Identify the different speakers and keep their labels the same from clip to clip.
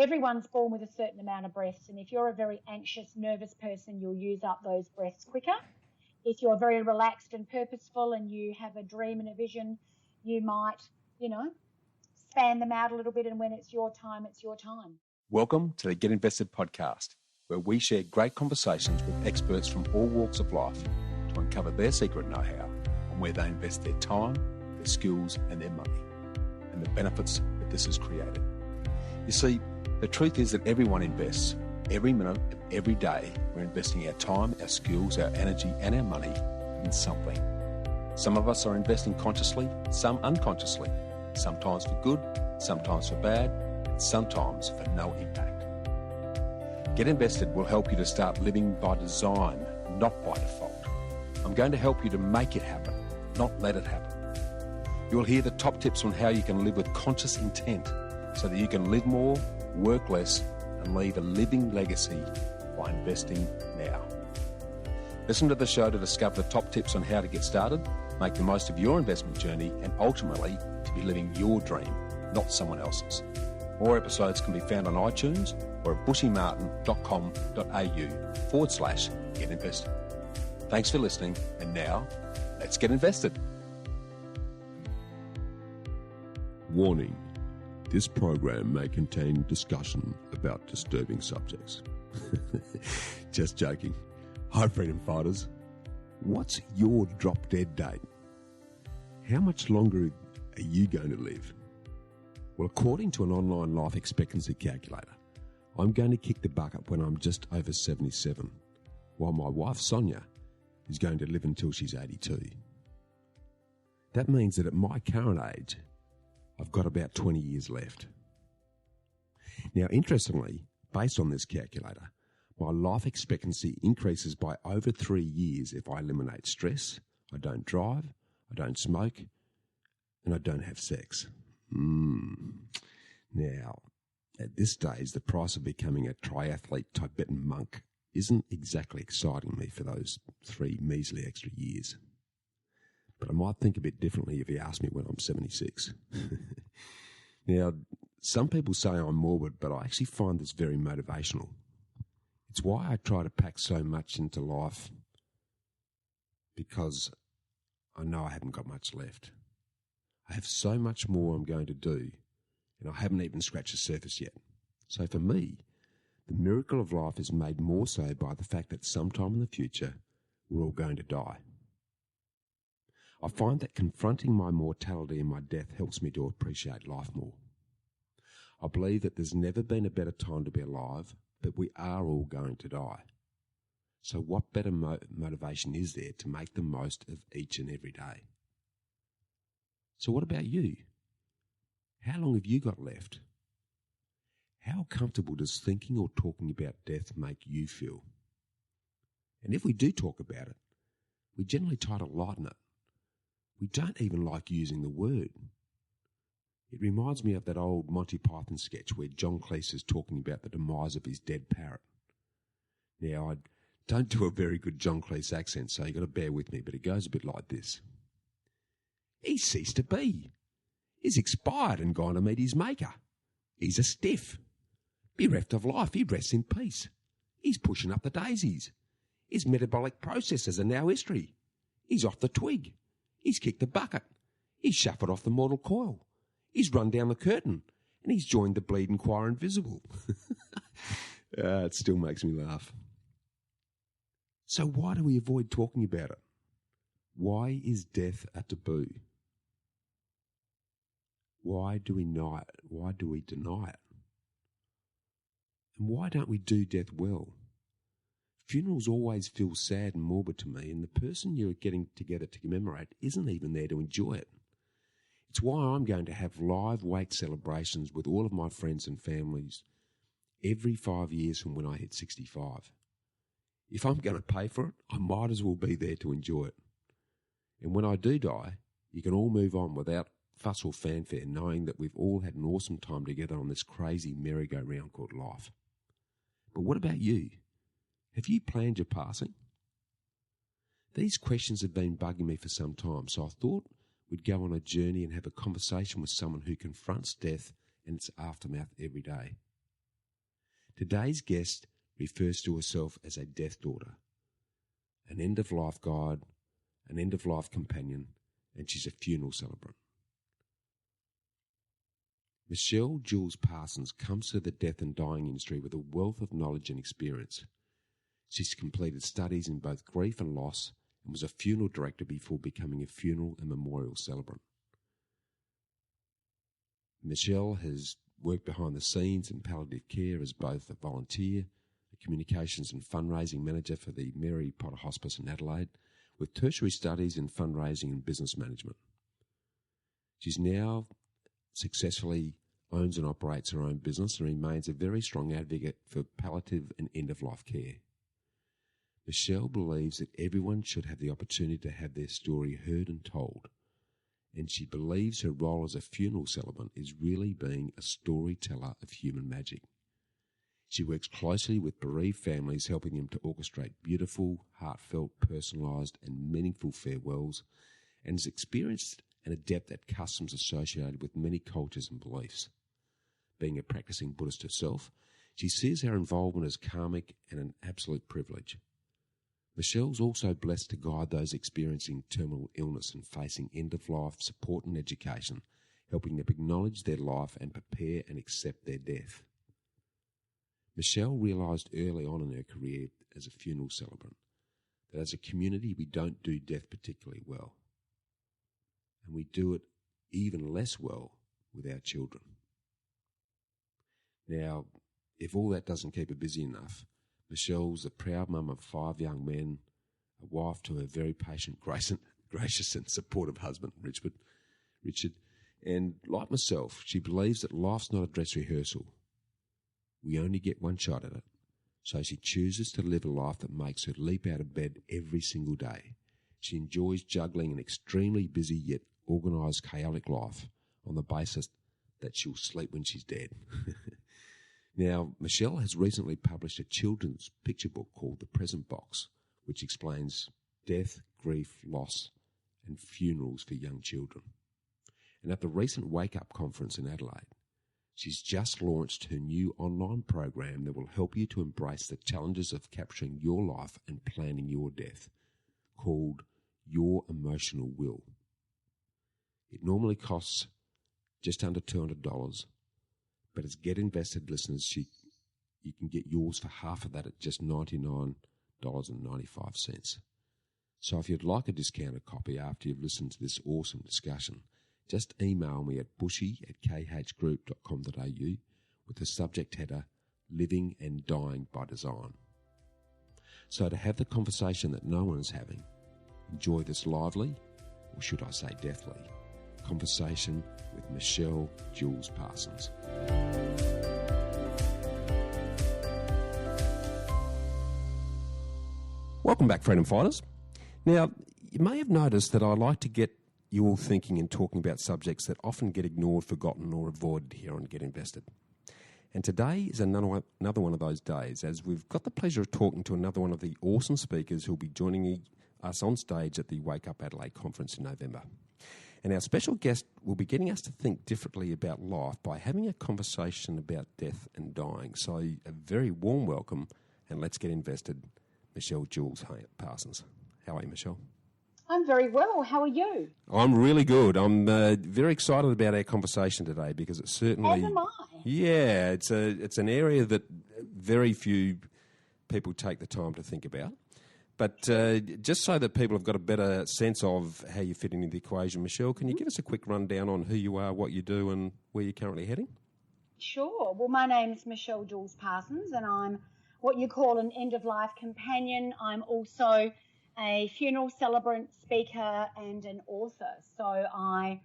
Speaker 1: everyone's born with a certain amount of breaths, and if you're a very anxious, nervous person, you'll use up those breaths quicker. If you're very relaxed and purposeful and you have a dream and a vision, you might, span them out a little bit, and when it's your time, it's your time.
Speaker 2: Welcome to the Get Invested podcast, where we share great conversations with experts from all walks of life to uncover their secret know-how on where they invest their time, their skills and their money, and the benefits that this has created. You see, the truth is that everyone invests. Every minute of every day, we're investing our time, our skills, our energy and our money in something. Some of us are investing consciously, some unconsciously, sometimes for good, sometimes for bad, and sometimes for no impact. Get Invested will help you to start living by design, not by default. I'm going to help you to make it happen, not let it happen. You'll hear the top tips on how you can live with conscious intent so that you can live more, work less, and leave a living legacy by investing now. Listen to the show to discover the top tips on how to get started, make the most of your investment journey, and ultimately to be living your dream, not someone else's. More episodes can be found on iTunes or at bushymartin.com.au/get invested. Thanks for listening, and now let's get invested.
Speaker 3: Warning. This program may contain discussion about disturbing subjects. Just joking. Hi, freedom fighters. What's your drop-dead date? How much longer are you going to live? Well, according to an online life expectancy calculator, I'm going to kick the bucket when I'm just over 77, while my wife, Sonia, is going to live until she's 82. That means that at my current age, I've got about 20 years left. Now, interestingly, based on this calculator, my life expectancy increases by over 3 years if I eliminate stress, I don't drive, I don't smoke, and I don't have sex. Now, at this stage, the price of becoming a triathlete Tibetan monk isn't exactly exciting me for those 3 measly extra years. But I might think a bit differently if you ask me when I'm 76. Now, some people say I'm morbid, but I actually find this very motivational. It's why I try to pack so much into life, because I know I haven't got much left. I have so much more I'm going to do, and I haven't even scratched the surface yet. So for me, the miracle of life is made more so by the fact that sometime in the future, we're all going to die. I find that confronting my mortality and my death helps me to appreciate life more. I believe that there's never been a better time to be alive, but we are all going to die. So what better motivation is there to make the most of each and every day? So what about you? How long have you got left? How comfortable does thinking or talking about death make you feel? And if we do talk about it, we generally try to lighten it. We don't even like using the word. It reminds me of that old Monty Python sketch where John Cleese is talking about the demise of his dead parrot. Now, I don't do a very good John Cleese accent, so you've got to bear with me, but it goes a bit like this. He's ceased to be. He's expired and gone to meet his maker. He's a stiff. Bereft of life, he rests in peace. He's pushing up the daisies. His metabolic processes are now history. He's off the twig. He's kicked the bucket. He's shuffled off the mortal coil. He's run down the curtain. And he's joined the bleeding choir invisible. It still makes me laugh. So why do we avoid talking about it? Why is death a taboo? Why do we deny it? Why do we deny it? And why don't we do death well? Funerals always feel sad and morbid to me, and the person you're getting together to commemorate isn't even there to enjoy it. It's why I'm going to have live wake celebrations with all of my friends and families every 5 years from when I hit 65. If I'm going to pay for it, I might as well be there to enjoy it. And when I do die, you can all move on without fuss or fanfare, knowing that we've all had an awesome time together on this crazy merry-go-round called life. But what about you? Have you planned your passing? These questions have been bugging me for some time, so I thought we'd go on a journey and have a conversation with someone who confronts death and its aftermath every day. Today's guest refers to herself as a death daughter, an end-of-life guide, an end-of-life companion, and she's a funeral celebrant. Michelle Jewels-Parsons comes to the death and dying industry with a wealth of knowledge and experience. She's completed studies in both grief and loss and was a funeral director before becoming a funeral and memorial celebrant. Michelle has worked behind the scenes in palliative care as both a volunteer, a communications and fundraising manager for the Mary Potter Hospice in Adelaide, with tertiary studies in fundraising and business management. She's now successfully owns and operates her own business and remains a very strong advocate for palliative and end-of-life care. Michelle believes that everyone should have the opportunity to have their story heard and told, and she believes her role as a funeral celebrant is really being a storyteller of human magic. She works closely with bereaved families, helping them to orchestrate beautiful, heartfelt, personalised and meaningful farewells, and is experienced and adept at customs associated with many cultures and beliefs. Being a practising Buddhist herself, she sees her involvement as karmic and an absolute privilege. Michelle's also blessed to guide those experiencing terminal illness and facing end-of-life support and education, helping them acknowledge their life and prepare and accept their death. Michelle realised early on in her career as a funeral celebrant that as a community we don't do death particularly well, and we do it even less well with our children. Now, if all that doesn't keep her busy enough, Michelle's a proud mum of 5 young men, a wife to her very patient, gracious and supportive husband, Richard. And like myself, she believes that life's not a dress rehearsal. We only get one shot at it. So she chooses to live a life that makes her leap out of bed every single day. She enjoys juggling an extremely busy yet organised, chaotic life on the basis that she'll sleep when she's dead. Now, Michelle has recently published a children's picture book called The Present Box, which explains death, grief, loss, and funerals for young children. And at the recent Wake Up conference in Adelaide, she's just launched her new online program that will help you to embrace the challenges of capturing your life and planning your death, called Your Emotional Will. It normally costs just under $200, but as Get Invested listeners, you can get yours for half of that at just $99.95. So if you'd like a discounted copy after you've listened to this awesome discussion, just email me at bushy@khgroup.com.au with the subject header, Living and Dying by Design. So to have the conversation that no one is having, enjoy this lively, or should I say deathly, conversation with Michelle Jewels-Parsons. Welcome back, freedom fighters. Now, you may have noticed that I like to get you all thinking and talking about subjects that often get ignored, forgotten or avoided here on Get Invested. And today is another one of those days, as we've got the pleasure of talking to another one of the awesome speakers who'll be joining us on stage at the Wake Up Adelaide conference in November. And our special guest will be getting us to think differently about life by having a conversation about death and dying. So a very warm welcome, and let's get invested, Michelle Jewels-Parsons. How are you, Michelle?
Speaker 1: I'm very well. How are you?
Speaker 3: I'm really good. I'm very excited about our conversation today because it's certainly...
Speaker 1: As am I.
Speaker 3: Yeah, it's an area that very few people take the time to think about. But just so that people have got a better sense of how you fit into the equation, Michelle, can you give us a quick rundown on who you are, what you do, and where you're currently heading?
Speaker 1: Sure. Well, my name's Michelle Jewels-Parsons, and I'm what you call an end-of-life companion. I'm also a funeral celebrant, speaker, and an author. So I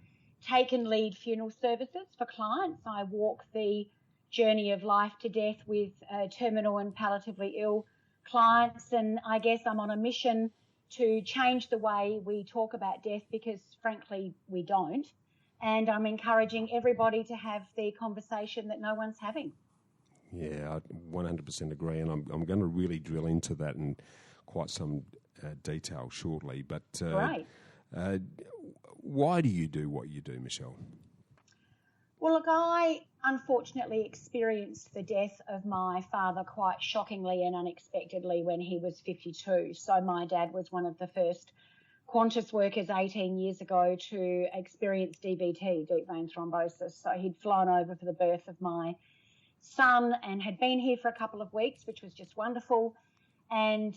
Speaker 1: take and lead funeral services for clients. I walk the journey of life to death with terminal and palliatively ill clients, and I guess I'm on a mission to change the way we talk about death because, frankly, we don't. And I'm encouraging everybody to have the conversation that no one's having.
Speaker 3: Yeah, I 100% agree, and I'm going to really drill into that in quite some detail shortly. But
Speaker 1: Right.
Speaker 3: Why do you do what you do, Michelle?
Speaker 1: Well, look, I unfortunately experienced the death of my father quite shockingly and unexpectedly when he was 52. So my dad was one of the first Qantas workers 18 years ago to experience DVT, deep vein thrombosis. So he'd flown over for the birth of my son and had been here for a couple of weeks, which was just wonderful, and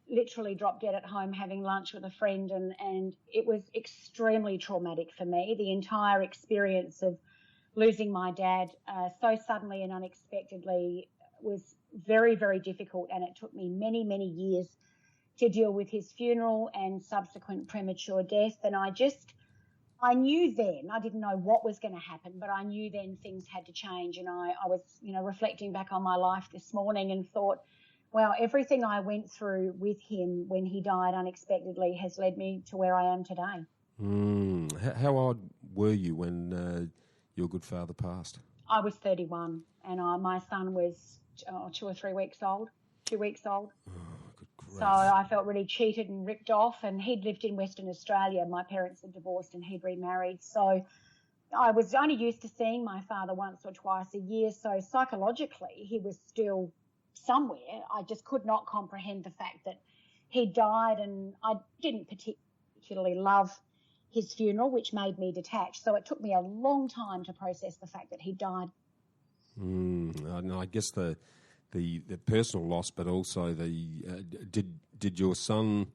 Speaker 1: literally dropped dead at home having lunch with a friend, and it was extremely traumatic for me. The entire experience of losing my dad so suddenly and unexpectedly was very, very difficult, and it took me many, many years to deal with his funeral and subsequent premature death. And I knew then, I didn't know what was going to happen, but I knew then things had to change. And I was, reflecting back on my life this morning and thought, wow, everything I went through with him when he died unexpectedly has led me to where I am today.
Speaker 3: How old were you when your good father passed?
Speaker 1: I was 31, and my son was 2 or 3 weeks old, 2 weeks old. So I felt really cheated and ripped off, and he'd lived in Western Australia. My parents had divorced and he'd remarried. So I was only used to seeing my father once or twice a year. So psychologically, he was still somewhere. I just could not comprehend the fact that he died, and I didn't particularly love his funeral, which made me detached. So it took me a long time to process the fact that he died.
Speaker 3: I guess the personal loss, but also did your son,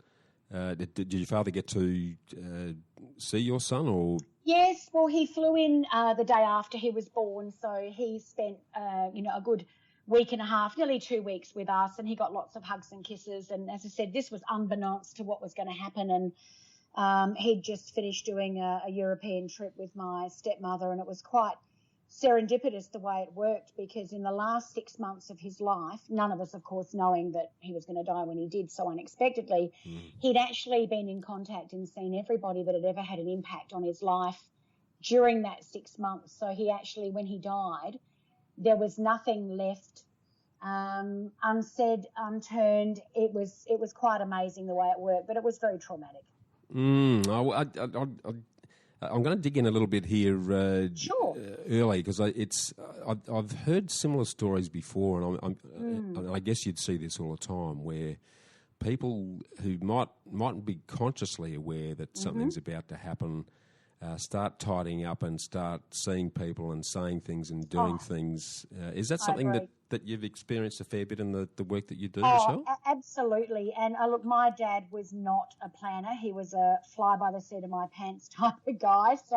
Speaker 3: did your father get to see your son? Or
Speaker 1: Yes, well, he flew in the day after he was born, so he spent a good week and a half, nearly 2 weeks with us, and he got lots of hugs and kisses. And as I said, this was unbeknownst to what was going to happen, and he'd just finished doing a European trip with my stepmother, and it was quite serendipitous the way it worked, because in the last 6 months of his life, none of us, of course, knowing that he was going to die when he did so unexpectedly, he'd actually been in contact and seen everybody that had ever had an impact on his life during that 6 months. So he actually, when he died, there was nothing left unsaid, unturned. It was quite amazing the way it worked, but it was very traumatic.
Speaker 3: I'm going to dig in a little bit here
Speaker 1: Sure.
Speaker 3: early, because I've heard similar stories before, and I guess you'd see this all the time, where people who mightn't be consciously aware that something's about to happen start tidying up and start seeing people and saying things and doing things. Is that something that you've experienced a fair bit in the work that you do yourself?
Speaker 1: Absolutely. And look, my dad was not a planner. He was a fly by the seat of my pants type of guy. So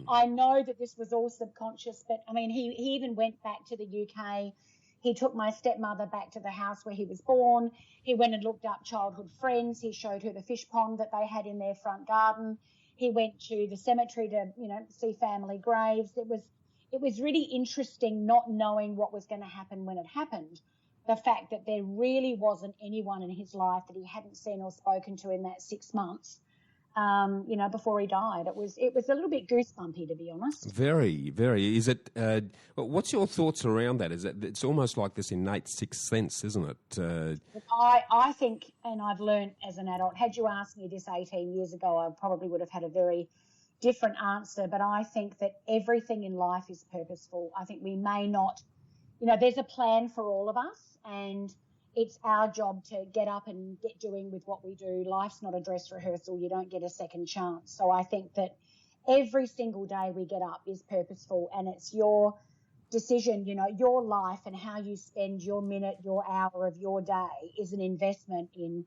Speaker 1: I know that this was all subconscious. But, I mean, he even went back to the UK. He took my stepmother back to the house where he was born. He went and looked up childhood friends. He showed her the fish pond that they had in their front garden. He went to the cemetery to, see family graves. It was really interesting not knowing what was going to happen when it happened. The fact that there really wasn't anyone in his life that he hadn't seen or spoken to in that 6 months, before he died. It was a little bit goosebumpy, to be honest.
Speaker 3: Very, very. Is it? What's your thoughts around that? Is it? It's almost like this innate sixth sense, isn't it?
Speaker 1: I think, and I've learned as an adult. Had you asked me this 18 years ago, I probably would have had a very different answer. But I think that everything in life is purposeful. I think we may not, there's a plan for all of us, and it's our job to get up and get doing with what we do. Life's not a dress rehearsal. You don't get a second chance. So I think that every single day we get up is purposeful, and it's your decision, your life and how you spend your minute, your hour of your day is an investment in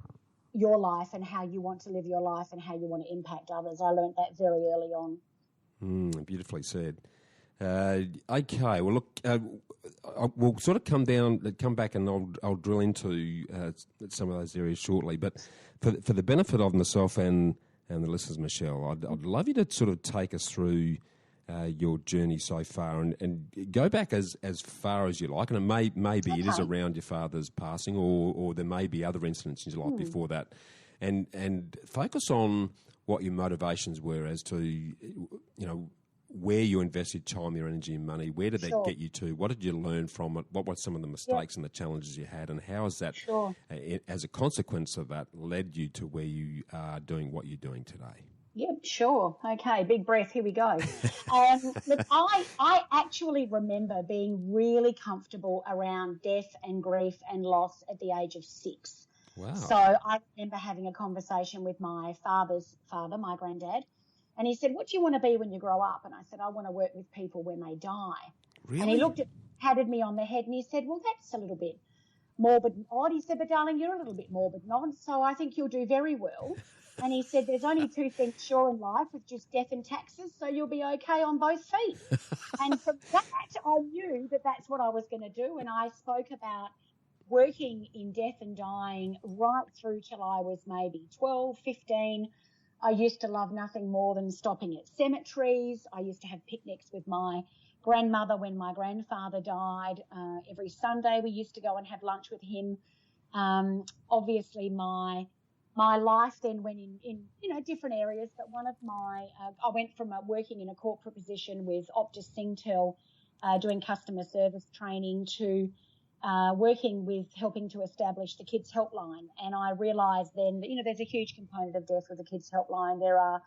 Speaker 1: your life and how you want to live your life and how you want to impact others. I learned that very early on.
Speaker 3: Beautifully said. Okay, well, look, we'll sort of come back, and I'll drill into some of those areas shortly. But for the benefit of myself and the listeners, Michelle, I'd love you to sort of take us through your journey so far, and go back as far as you like. And maybe it is around your father's passing, or there may be other incidents in your life before that, and focus on what your motivations were as to where you invested time, your energy and money. Where did that get you to? What did you learn from it? What were some of the mistakes and the challenges you had? And how has that, as a consequence of that, led you to where you are doing what you're doing today?
Speaker 1: Yep, sure. Okay, big breath. Here we go. Look, I actually remember being really comfortable around death and grief and loss at the age of 6.
Speaker 3: Wow.
Speaker 1: So I remember having a conversation with my father's father, my granddad, and he said, "What do you want to be when you grow up?" And I said, "I want to work with people when they die."
Speaker 3: Really?
Speaker 1: And he patted me on the head, and he said, "Well, that's a little bit morbid and odd." He said, "But darling, you're a little bit morbid and odd, so I think you'll do very well." And he said, "There's only 2 things sure in life, which is death and taxes, so you'll be okay on both feet." And from that, I knew that that's what I was going to do. And I spoke about working in death and dying right through till I was maybe 12, 15. I used to love nothing more than stopping at cemeteries. I used to have picnics with my grandmother when my grandfather died. Every Sunday we used to go and have lunch with him. Obviously my life then went in different areas, but one of my I went from working in a corporate position with Optus Singtel, doing customer service training, to working with helping to establish the Kids Helpline. And I realised then that, there's a huge component of death with the Kids Helpline. There are,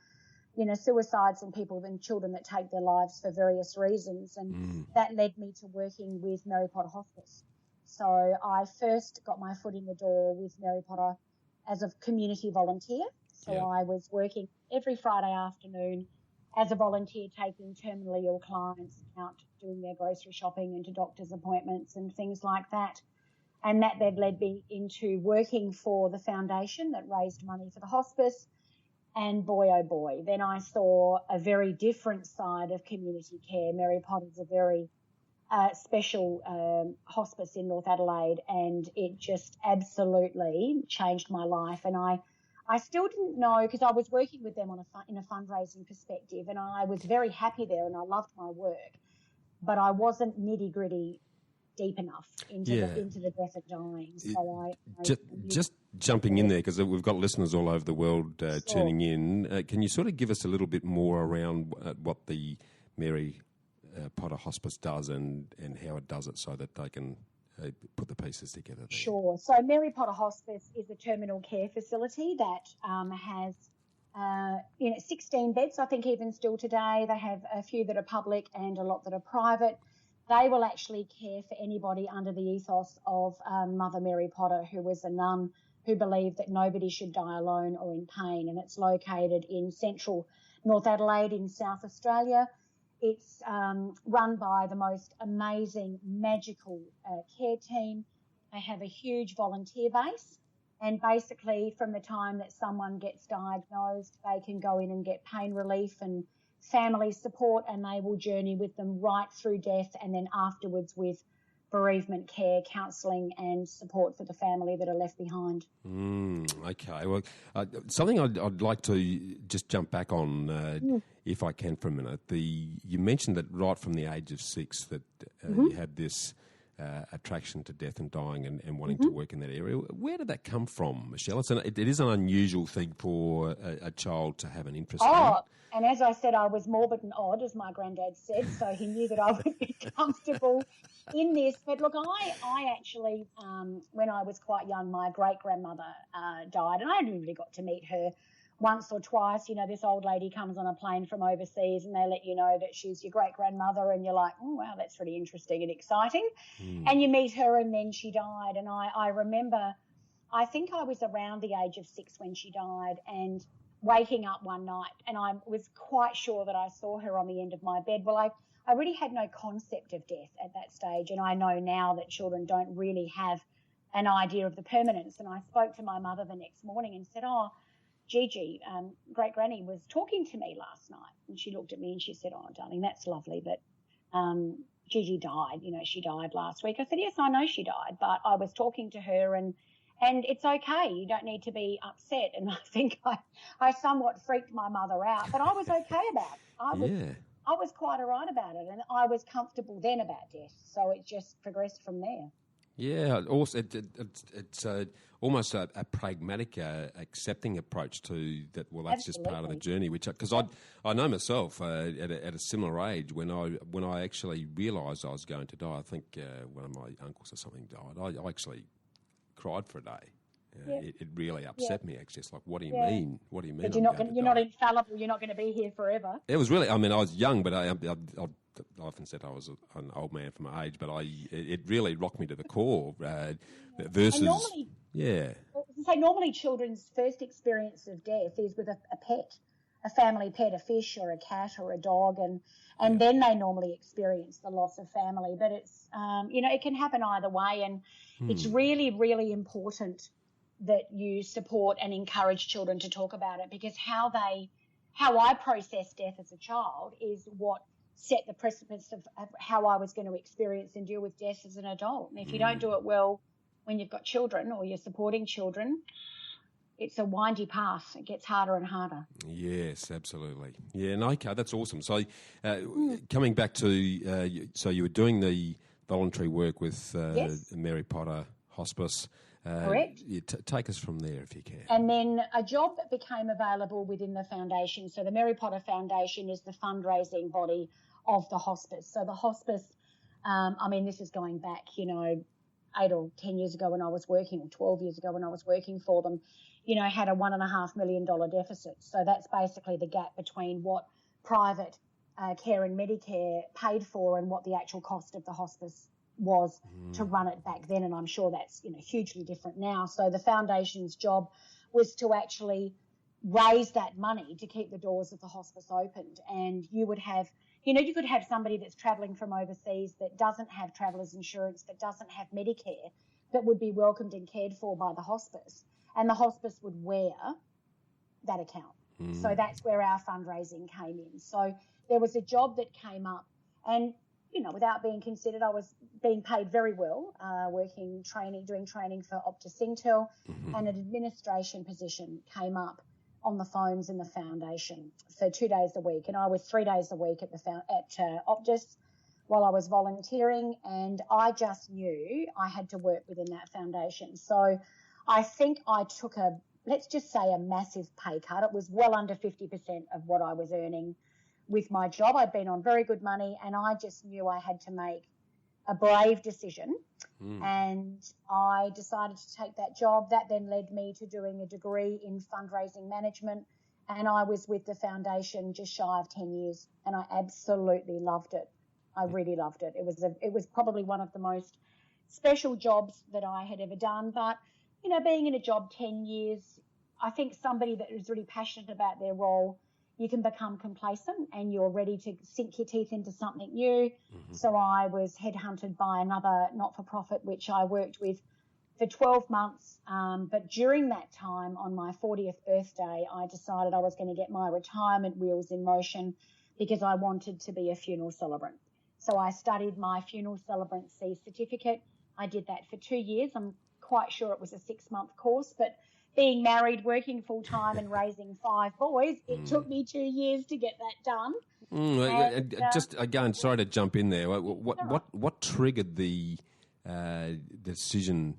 Speaker 1: suicides and people and children that take their lives for various reasons. And that led me to working with Mary Potter Hospice. So I first got my foot in the door with Mary Potter as a community volunteer. So I was working every Friday afternoon as a volunteer, taking terminally ill clients out, doing their grocery shopping and to doctor's appointments and things like that. And that then led me into working for the foundation that raised money for the hospice. And boy, oh boy, then I saw a very different side of community care. Mary Potter's a very special hospice in North Adelaide, and it just absolutely changed my life. And I still didn't know, because I was working with them in a fundraising perspective, and I was very happy there and I loved my work, but I wasn't nitty gritty deep enough into the death and dying. So
Speaker 3: just jumping in there, because we've got listeners all over the world tuning in. Can you sort of give us a little bit more around what the Mary Potter Hospice does and how it does it, so that they can put the pieces together there?
Speaker 1: Sure. So Mary Potter Hospice is a terminal care facility that has 16 beds, I think, even still today. They have a few that are public and a lot that are private. They will actually care for anybody under the ethos of Mother Mary Potter, who was a nun who believed that nobody should die alone or in pain. And it's located in central North Adelaide in South Australia. It's run by the most amazing, magical care team. They have a huge volunteer base, and basically from the time that someone gets diagnosed, they can go in and get pain relief and family support, and they will journey with them right through death, and then afterwards with bereavement care, counselling and support for the family that are left behind.
Speaker 3: Okay. Well, something I'd like to just jump back on, if I can, for a minute. You mentioned that right from the age of 6 that you had this attraction to death and dying and wanting to work in that area. Where did that come from, Michelle? It is an unusual thing for a child to have an interest in.
Speaker 1: And as I said, I was morbid and odd, as my granddad said, so he knew that I would be comfortable in this. But look, I actually, when I was quite young, my great-grandmother died, and I only really got to meet her once or twice. This old lady comes on a plane from overseas and they let you know that she's your great-grandmother, and you're like, oh, wow, that's really interesting and exciting. And you meet her, and then she died. And I remember, I think I was around the age of 6 when she died, and waking up one night, and I was quite sure that I saw her on the end of my bed. Well, I really had no concept of death at that stage, and I know now that children don't really have an idea of the permanence. And I spoke to my mother the next morning and said, oh, Gigi, great granny was talking to me last night. And she looked at me and she said, oh, darling, that's lovely, but Gigi died. She died last week. I said, yes, I know she died, but I was talking to her, and it's okay. You don't need to be upset. And I think I somewhat freaked my mother out, but I was okay about it. I was quite all right about it, and I was comfortable then about death. So it just progressed from there.
Speaker 3: Yeah, also it's almost a pragmatic, accepting approach to that. Well, that's
Speaker 1: Absolutely.
Speaker 3: Just part of the journey. Because I know myself at a similar age when I actually realised I was going to die. I think one of my uncles or something died. I actually cried for a day. It really upset me, actually. It's like, what do you mean? What do you mean?
Speaker 1: But you're not infallible. You're not going to be here forever.
Speaker 3: It was really, I mean, I was young, but I often said I was an old man for my age, but it really rocked me to the core. Versus,
Speaker 1: normally children's first experience of death is with a pet, a family pet, a fish or a cat or a dog, and then they normally experience the loss of family. But it's, it can happen either way, and it's really, really important that you support and encourage children to talk about it, because how I processed death as a child is what set the precipice of how I was going to experience and deal with death as an adult. And if you don't do it well when you've got children or you're supporting children, it's a windy path. It gets harder and harder.
Speaker 3: Yes, absolutely. Yeah, and okay, that's awesome. So coming back to, so you were doing the voluntary work with Mary Potter Hospice.
Speaker 1: Correct.
Speaker 3: Take us from there if you can.
Speaker 1: And then a job that became available within the foundation. So the Mary Potter Foundation is the fundraising body of the hospice. So the hospice, this is going back, 8 or 10 years ago when I was working, or 12 years ago when I was working for them, had a $1.5 million deficit. So that's basically the gap between what private care and Medicare paid for and what the actual cost of the hospice was to run it back then, and I'm sure that's hugely different now. So the foundation's job was to actually raise that money to keep the doors of the hospice opened. And you would have, you could have somebody that's travelling from overseas that doesn't have travellers insurance, that doesn't have Medicare, that would be welcomed and cared for by the hospice, and the hospice would wear that account. So that's where our fundraising came in. So there was a job that came up, and without being considered, I was being paid very well, doing training for Optus Singtel, and an administration position came up on the phones in the foundation for 2 days a week. And I was 3 days a week at Optus while I was volunteering, and I just knew I had to work within that foundation. So I think I took let's just say a massive pay cut. It was well under 50% of what I was earning with my job. I'd been on very good money, and I just knew I had to make a brave decision. And I decided to take that job. That then led me to doing a degree in fundraising management, and I was with the foundation just shy of 10 years, and I absolutely loved it. I really loved it. It was probably one of the most special jobs that I had ever done. But, being in a job 10 years, I think somebody that is really passionate about their role, you can become complacent and you're ready to sink your teeth into something new. So I was headhunted by another not-for-profit, which I worked with for 12 months. But during that time, on my 40th birthday, I decided I was going to get my retirement wheels in motion because I wanted to be a funeral celebrant. So I studied my funeral celebrancy certificate. I did that for 2 years. I'm quite sure it was a 6-month course, but being married, working full-time and raising 5 boys, it took me 2 years to get that done.
Speaker 3: Just again, sorry to jump in there. What triggered the decision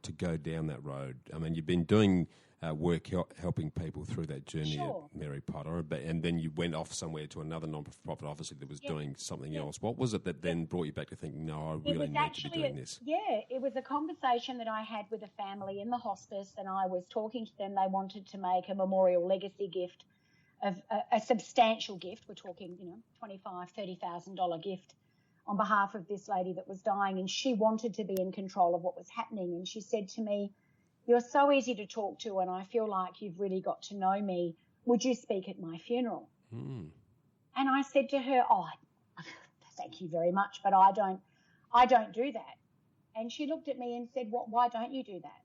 Speaker 3: to go down that road? I mean, you've been doing work helping people through that journey at Mary Potter, and then you went off somewhere to another non-profit, obviously, that was doing something else. What was it that then brought you back to thinking, no, I really need to be doing this?
Speaker 1: It was a conversation that I had with a family in the hospice, and I was talking to them. They wanted to make a memorial legacy gift of a substantial gift. We're talking, $25,000, $30,000 gift on behalf of this lady that was dying, and she wanted to be in control of what was happening. And she said to me, "You're so easy to talk to, and I feel like you've really got to know me. Would you speak at my funeral?" And I said to her, "Oh, thank you very much, but I don't do that." And she looked at me and said, "Why don't you do that?"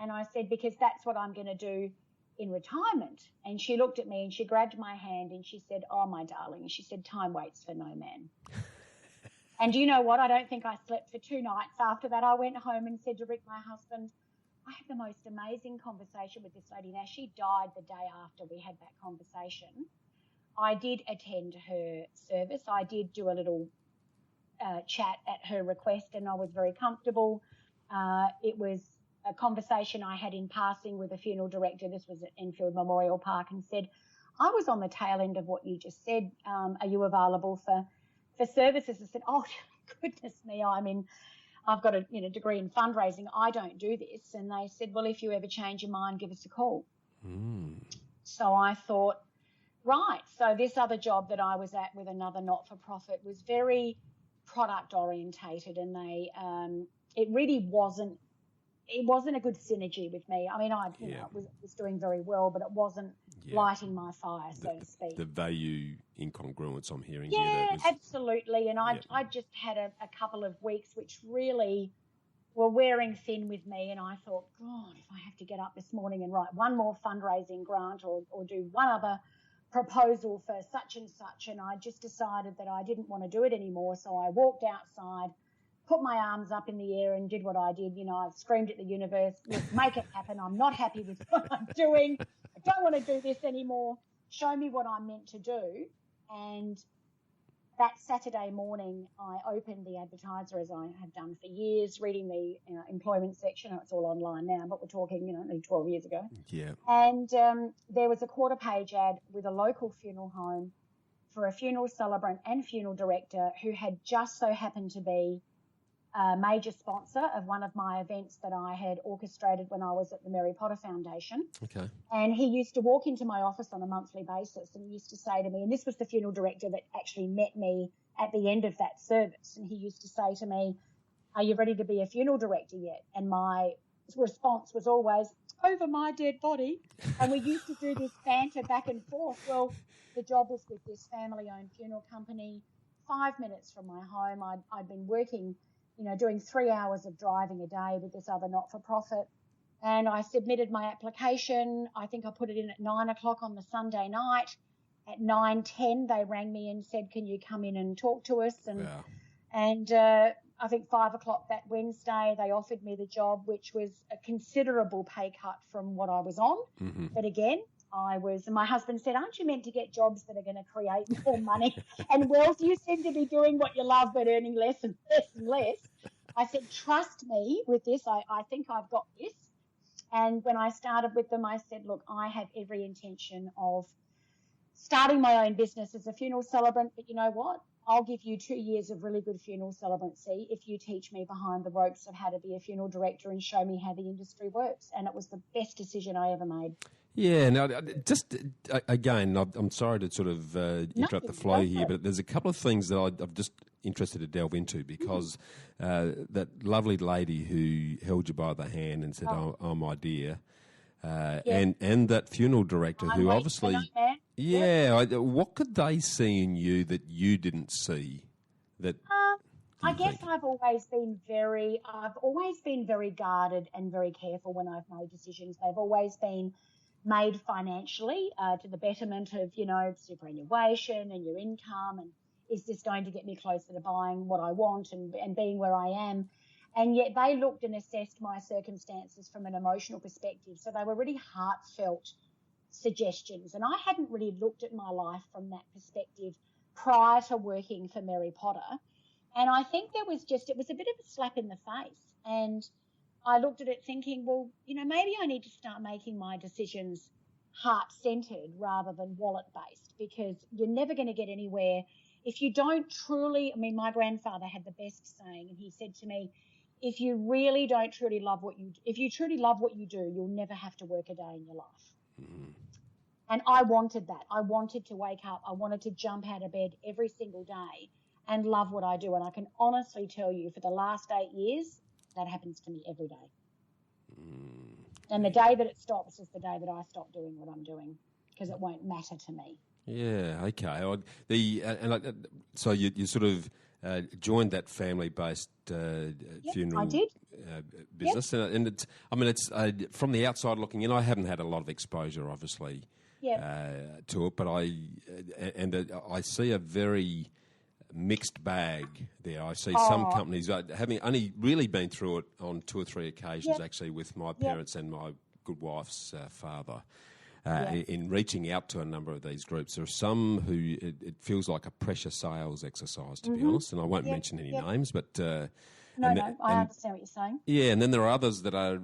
Speaker 1: And I said, "Because that's what I'm going to do in retirement." And she looked at me and she grabbed my hand and she said, "Oh, my darling," she said, "time waits for no man." And you know what? I don't think I slept for 2 nights after that. I went home and said to Rick, my husband, I had the most amazing conversation with this lady. Now, she died the day after we had that conversation. I did attend her service. I did do a little chat at her request, and I was very comfortable. It was a conversation I had in passing with a funeral director. This was at Enfield Memorial Park, and said, "I was on the tail end of what you just said. Are you available for services?" I said, "Oh, goodness me, I've got a degree in fundraising. I don't do this. And they said, well, if you ever change your mind, give us a call. So I thought, right. So this other job that I was at with another not-for-profit was very product orientated, and it really wasn't a good synergy with me. I mean, I was doing very well, but it wasn't lighting my fire, so to speak.
Speaker 3: The value incongruence I'm hearing.
Speaker 1: Yeah, absolutely. And I just had a couple of weeks which really were wearing thin with me, and I thought, God, if I have to get up this morning and write one more fundraising grant or do one other proposal for such and such, and I just decided that I didn't want to do it anymore. So I walked outside, put my arms up in the air and did what I did. I screamed at the universe, look, make it happen. I'm not happy with what I'm doing. I don't want to do this anymore. Show me what I'm meant to do. And that Saturday morning, I opened the Advertiser, as I have done for years, reading the employment section. It's all online now, but we're talking, only 12 years ago.
Speaker 3: Yeah.
Speaker 1: And there was a quarter-page ad with a local funeral home for a funeral celebrant and funeral director who had just so happened to be a major sponsor of one of my events that I had orchestrated when I was at the Mary Potter Foundation.
Speaker 3: Okay.
Speaker 1: And he used to walk into my office on a monthly basis, and he used to say to me, and this was the funeral director that actually met me at the end of that service, and he used to say to me, are you ready to be a funeral director yet? And my response was always, over my dead body. And we used to do this banter back and forth. Well, the job was with this family-owned funeral company, 5 minutes from my home. I'd been working, doing 3 hours of driving a day with this other not-for-profit. And I submitted my application. I think I put it in at 9 o'clock on the Sunday night. At 9:10, they rang me and said, can you come in and talk to us? And I think 5 o'clock that Wednesday, they offered me the job, which was a considerable pay cut from what I was on. Mm-hmm. But again, my husband said, aren't you meant to get jobs that are going to create more money and wealth? You seem to be doing what you love but earning less and less and less. I said, trust me with this. I think I've got this. And when I started with them, I said, look, I have every intention of starting my own business as a funeral celebrant, but you know what? I'll give you 2 years of really good funeral celebrancy if you teach me behind the ropes of how to be a funeral director and show me how the industry works. And it was the best decision I ever made.
Speaker 3: Yeah, now, just again, I'm sorry to sort of interrupt the flow here, but there's a couple of things that I'm just interested to delve into because that lovely lady who held you by the hand and said, oh my dear, and that funeral director who obviously... what could they see in you that you didn't see? That
Speaker 1: I guess I've always been very guarded and very careful when I've made decisions. They've always been made financially to the betterment of, superannuation and your income, and is this going to get me closer to buying what I want and being where I am? And yet they looked and assessed my circumstances from an emotional perspective. So they were really heartfelt suggestions. And I hadn't really looked at my life from that perspective prior to working for Mary Potter. And I think it was a bit of a slap in the face. And I looked at it thinking, well, maybe I need to start making my decisions heart-centered rather than wallet-based, because you're never going to get anywhere if you don't truly, my grandfather had the best saying, and he said to me, if you truly love what you do, you'll never have to work a day in your life. Mm. And I wanted that. I wanted to wake up. I wanted to jump out of bed every single day and love what I do. And I can honestly tell you, for the last 8 years, that happens to me every day. Mm. And the day that it stops is the day that I stop doing what I'm doing, because it won't matter to me.
Speaker 3: Yeah, okay. So you sort of joined that family-based funeral business, and it's from the outside looking in. I haven't had a lot of exposure, obviously, to it, but I see a very mixed bag there. I see some companies having only really been through it on 2 or 3 occasions, actually, with my parents and my good wife's father. In reaching out to a number of these groups, there are some who it feels like a pressure sales exercise, to be honest, and I won't mention any names, but...
Speaker 1: I understand what you're saying.
Speaker 3: Yeah, and then there are others that are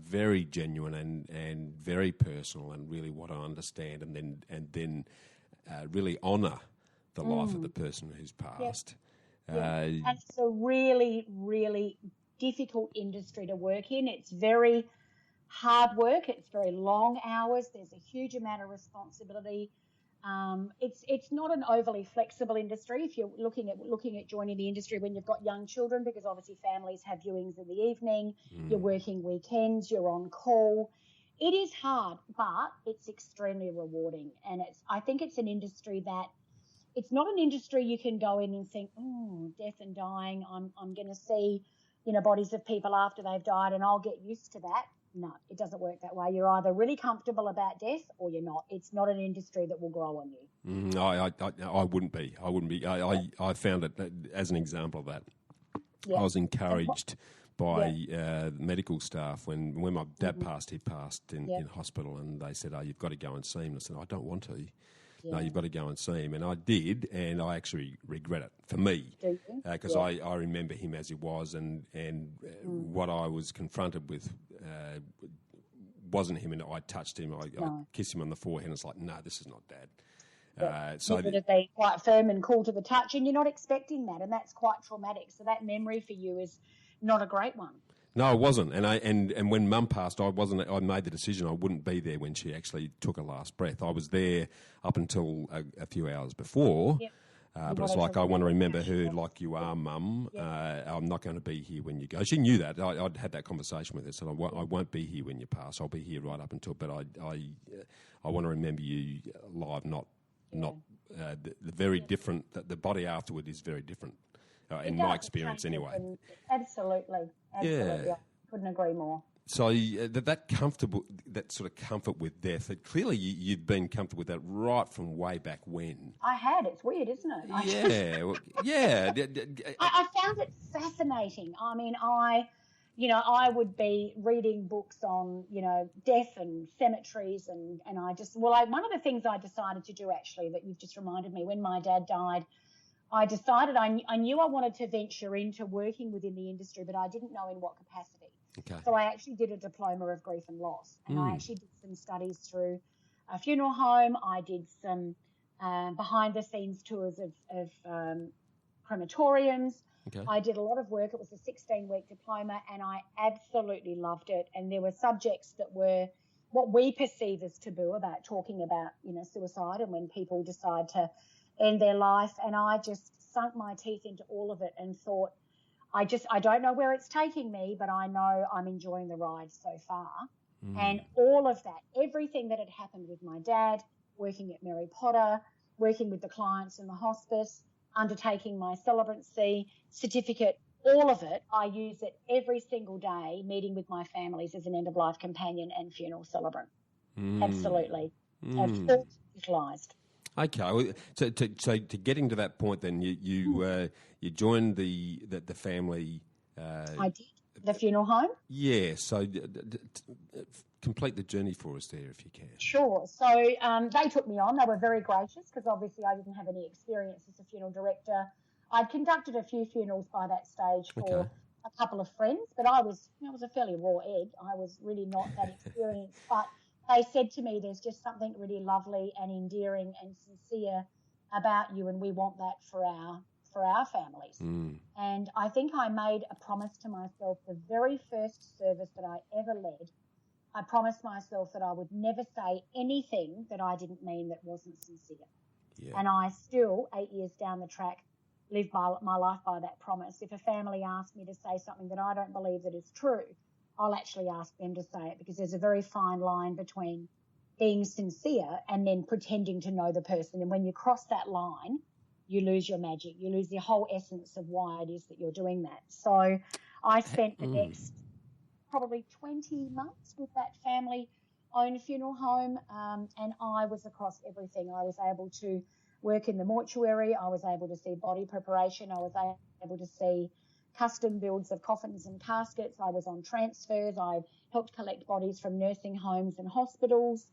Speaker 3: very genuine and very personal and really what I understand, and then really honour the life of the person who's passed.
Speaker 1: And it's a really, really difficult industry to work in. It's very hard work. It's very long hours. There's a huge amount of responsibility. It's not an overly flexible industry if you're looking at joining the industry when you've got young children, because obviously families have viewings in the evening, you're working weekends, you're on call. It is hard, but it's extremely rewarding. And I think it's an industry that it's not an industry you can go in and think, oh, death and dying, I'm going to see, bodies of people after they've died and I'll get used to that. No, it doesn't work that way. You're either really comfortable about death or you're not. It's not an industry that will grow on you.
Speaker 3: I wouldn't be. I found it as an example of that. Yeah. I was encouraged by medical staff when my dad passed. He passed in hospital, and they said, "Oh, you've got to go and see him." I said, "I don't want to." Yeah. No, you've got to go and see him. And I did, and I actually regret it for me because I remember him as he was, and what I was confronted with wasn't him, and I touched him. I kissed him on the forehead, and it's like, no, this is not Dad.
Speaker 1: So you would have been quite firm and cool to the touch, and you're not expecting that, and that's quite traumatic. So that memory for you is not a great one.
Speaker 3: No, it wasn't. And when Mum passed, I made the decision I wouldn't be there when she actually took her last breath. I was there up until a few hours before. Yep. But it's like, I want to remember her like you are, Mum. I'm not going to be here when you go. She knew that. I'd had that conversation with her. Said, I won't be here when you pass. I'll be here right up until. But I want to remember you alive, not the very different. The body afterward is very different. In my experience, anyway.
Speaker 1: Absolutely. Yeah. I couldn't agree more.
Speaker 3: So that sort of comfort with death, that clearly you've been comfortable with that right from way back when.
Speaker 1: I had. It's weird, isn't
Speaker 3: it? Yeah.
Speaker 1: I found it fascinating. I mean, I would be reading books on, death and cemeteries, and one of the things I decided to do, actually, that you've just reminded me, when my dad died, I decided I knew I wanted to venture into working within the industry, but I didn't know in what capacity.
Speaker 3: Okay.
Speaker 1: So I actually did a diploma of grief and loss, and I actually did some studies through a funeral home. I did some behind-the-scenes tours of crematoriums.
Speaker 3: Okay.
Speaker 1: I did a lot of work. It was a 16-week diploma, and I absolutely loved it. And there were subjects that were what we perceive as taboo, about talking about, suicide and when people decide to end their life. And I just sunk my teeth into all of it and thought, I don't know where it's taking me, but I know I'm enjoying the ride so far. And all of that, everything that had happened with my dad, working at Mary Potter, working with the clients in the hospice, undertaking my celebrancy certificate, all of it, I use it every single day, meeting with my families as an end-of-life companion and funeral celebrant. Absolutely. I've utilised.
Speaker 3: Okay, so to getting to that point, then you joined the family.
Speaker 1: I did, the funeral home.
Speaker 3: Yeah, so complete the journey for us there, if you can.
Speaker 1: Sure. So they took me on. They were very gracious, because obviously I didn't have any experience as a funeral director. I'd conducted a few funerals by that stage for a couple of friends, but I was a fairly raw egg. I was really not that experienced, but they said to me, there's just something really lovely and endearing and sincere about you, and we want that for our families. And I think I made a promise to myself, the very first service that I ever led, I promised myself that I would never say anything that I didn't mean, that wasn't sincere. Yeah. And I still, 8 years down the track, live my life by that promise. If a family asks me to say something that I don't believe that is true, I'll actually ask them to say it, because there's a very fine line between being sincere and then pretending to know the person. And when you cross that line, you lose your magic. You lose the whole essence of why it is that you're doing that. So I spent the next probably 20 months with that family-owned funeral home, and I was across everything. I was able to work in the mortuary. I was able to see body preparation. I was able to see custom builds of coffins and caskets. I was on transfers. I helped collect bodies from nursing homes and hospitals.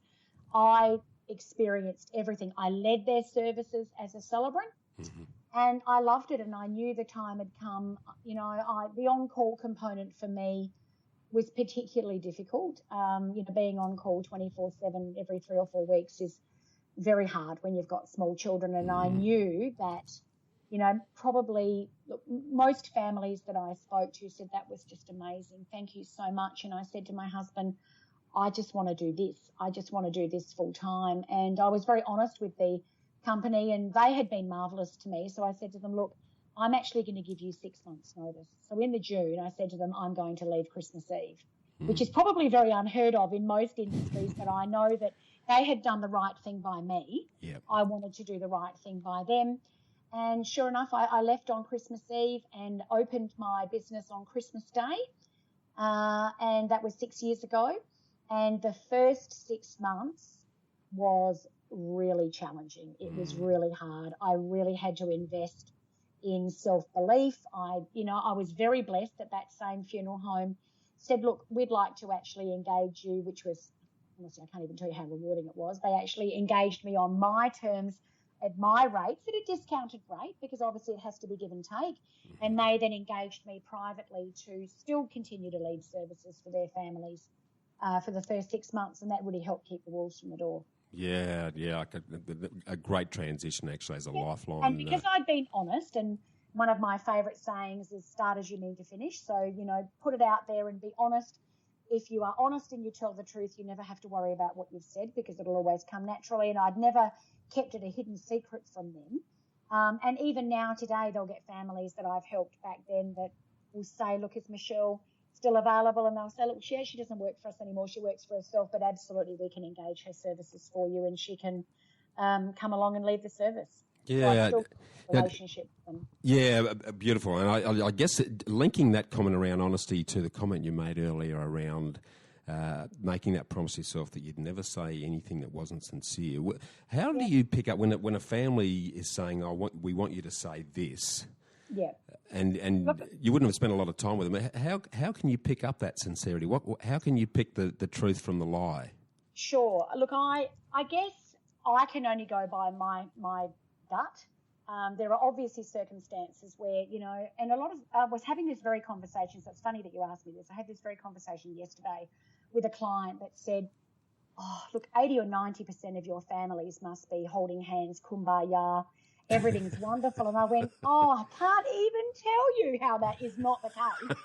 Speaker 1: I experienced everything. I led their services as a celebrant, and I loved it, and I knew the time had come. The on-call component for me was particularly difficult. Being on call 24/7 every 3 or 4 weeks is very hard when you've got small children, and I knew that probably look, most families that I spoke to said that was just amazing. Thank you so much. And I said to my husband, I just want to do this. I just want to do this full time. And I was very honest with the company, and they had been marvellous to me. So I said to them, look, I'm actually going to give you 6 months notice. So in the June, I said to them, I'm going to leave Christmas Eve, which is probably very unheard of in most industries, but I know that they had done the right thing by me.
Speaker 3: Yep.
Speaker 1: I wanted to do the right thing by them. And sure enough, I left on Christmas Eve and opened my business on Christmas Day. And that was 6 years ago. And the first 6 months was really challenging. It was really hard. I really had to invest in self-belief. I was very blessed that same funeral home said, look, we'd like to actually engage you, which was, honestly, I can't even tell you how rewarding it was. They actually engaged me on my terms at my rates at a discounted rate, because obviously it has to be give and take. And they then engaged me privately to still continue to lead services for their families for the first 6 months, and that really helped keep the wolves from the door.
Speaker 3: Yeah, a great transition actually as a lifeline.
Speaker 1: And because I'd been honest, and one of my favourite sayings is start as you mean to finish. So, put it out there and be honest. If you are honest and you tell the truth, you never have to worry about what you've said, because it'll always come naturally. And I'd never kept it a hidden secret from them. And even now today, they'll get families that I've helped back then that will say, look, is Michelle still available? And they'll say, look, she doesn't work for us anymore. She works for herself, but absolutely we can engage her services for you, and she can come along and leave the service.
Speaker 3: Yeah.
Speaker 1: Relationship.
Speaker 3: Yeah, beautiful. And I guess linking that comment around honesty to the comment you made earlier around making that promise to yourself that you'd never say anything that wasn't sincere. How do you pick up when a family is saying, we want you to say this?
Speaker 1: Yeah.
Speaker 3: And you wouldn't have spent a lot of time with them. How can you pick up that sincerity? How can you pick the truth from the lie?
Speaker 1: Sure. Look, I guess I can only go by my gut. There are obviously circumstances where, and a lot of, I was having this very conversation, so it's funny that you asked me this. I had this very conversation yesterday with a client that said, oh, look, 80 or 90% of your families must be holding hands, kumbaya, everything's wonderful. And I went, I can't even tell you how that is not the case.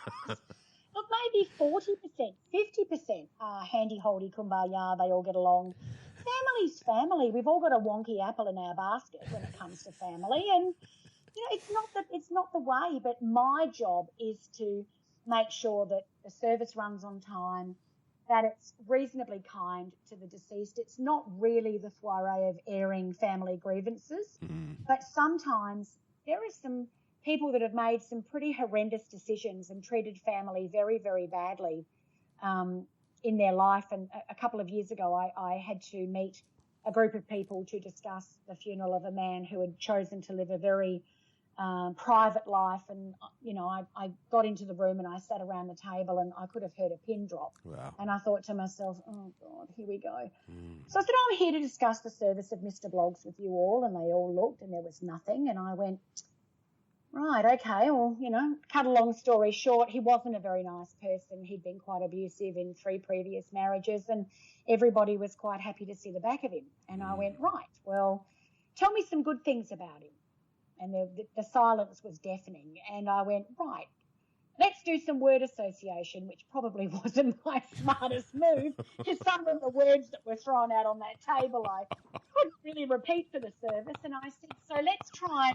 Speaker 1: Look, maybe 40%, 50% are handy-holdy, kumbaya, they all get along. Family's family. We've all got a wonky apple in our basket when it comes to family. And, it's not the way, but my job is to make sure that the service runs on time, that it's reasonably kind to the deceased. It's not really the foray of airing family grievances, but sometimes there are some people that have made some pretty horrendous decisions and treated family very, very badly in their life. And a couple of years ago, I had to meet a group of people to discuss the funeral of a man who had chosen to live a very private life. And, I got into the room and I sat around the table and I could have heard a pin drop.
Speaker 3: Wow.
Speaker 1: And I thought to myself, oh, God, here we go. So I said, I'm here to discuss the service of Mr. Bloggs with you all. And they all looked and there was nothing. And I went, right, okay, well, cut a long story short, he wasn't a very nice person. He'd been quite abusive in 3 previous marriages, and everybody was quite happy to see the back of him. And I went, right, well, tell me some good things about him. And the silence was deafening. And I went, right, let's do some word association, which probably wasn't my smartest move, because some of the words that were thrown out on that table I couldn't really repeat for the service. And I said, so let's try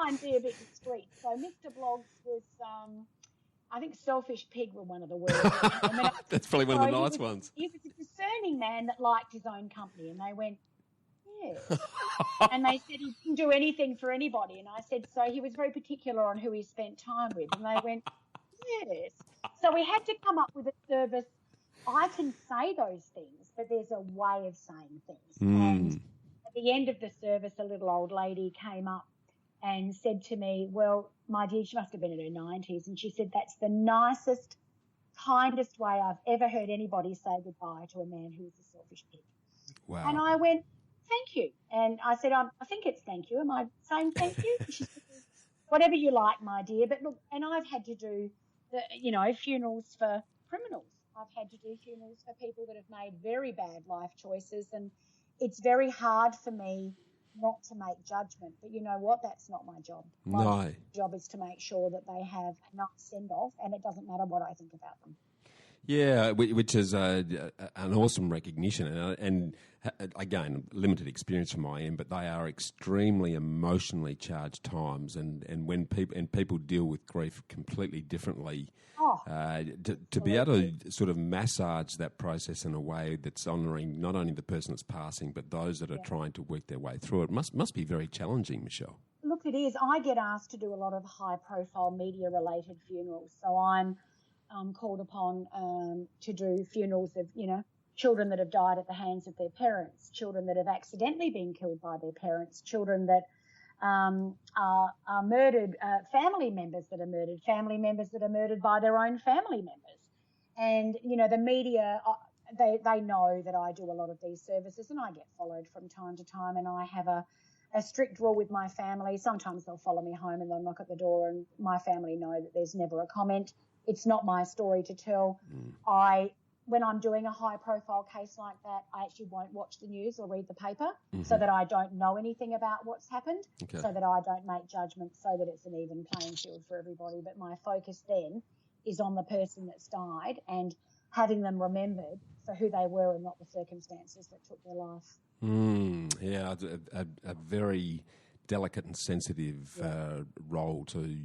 Speaker 1: and be a bit discreet. So Mr. Bloggs was, I think selfish pig were one of the words.
Speaker 3: That's probably one of the nice ones.
Speaker 1: He was a discerning man that liked his own company. And they went, yes. And they said he didn't do anything for anybody. And I said, so he was very particular on who he spent time with. And they went, yes. So we had to come up with a service. I can say those things, but there's a way of saying things. And at the end of the service, a little old lady came up and said to me, well, my dear, she must have been in her 90s, and she said, that's the nicest, kindest way I've ever heard anybody say goodbye to a man who was a selfish pig.
Speaker 3: Wow.
Speaker 1: And I went, thank you. And I said, I think it's thank you. Am I saying thank you? She said, whatever you like, my dear. But look, and I've had to do, funerals for criminals. I've had to do funerals for people that have made very bad life choices, and it's very hard for me not to make judgment. But you know what? That's not my job.
Speaker 3: No.
Speaker 1: My job is to make sure that they have a nice send-off, and it doesn't matter what I think about them.
Speaker 3: Yeah, which is an awesome recognition, and again, limited experience from my end, but they are extremely emotionally charged times, and when people deal with grief completely differently. To be able to sort of massage that process in a way that's honouring not only the person that's passing, but those that are trying to work their way through it must be very challenging, Michelle.
Speaker 1: Look, it is. I get asked to do a lot of high-profile media-related funerals, so I'm called upon to do funerals of, children that have died at the hands of their parents, children that have accidentally been killed by their parents, children that are murdered, family members that are murdered by their own family members. And, the media, they know that I do a lot of these services, and I get followed from time to time, and I have a strict rule with my family. Sometimes they'll follow me home and they'll knock at the door, and my family know that there's never a comment. It's not my story to tell. When I'm doing a high-profile case like that, I actually won't watch the news or read the paper so that I don't know anything about what's happened, so that I don't make judgments, so that it's an even playing field for everybody. But my focus then is on the person that's died and having them remembered for who they were and not the circumstances that took their life.
Speaker 3: Yeah, a very delicate and sensitive role to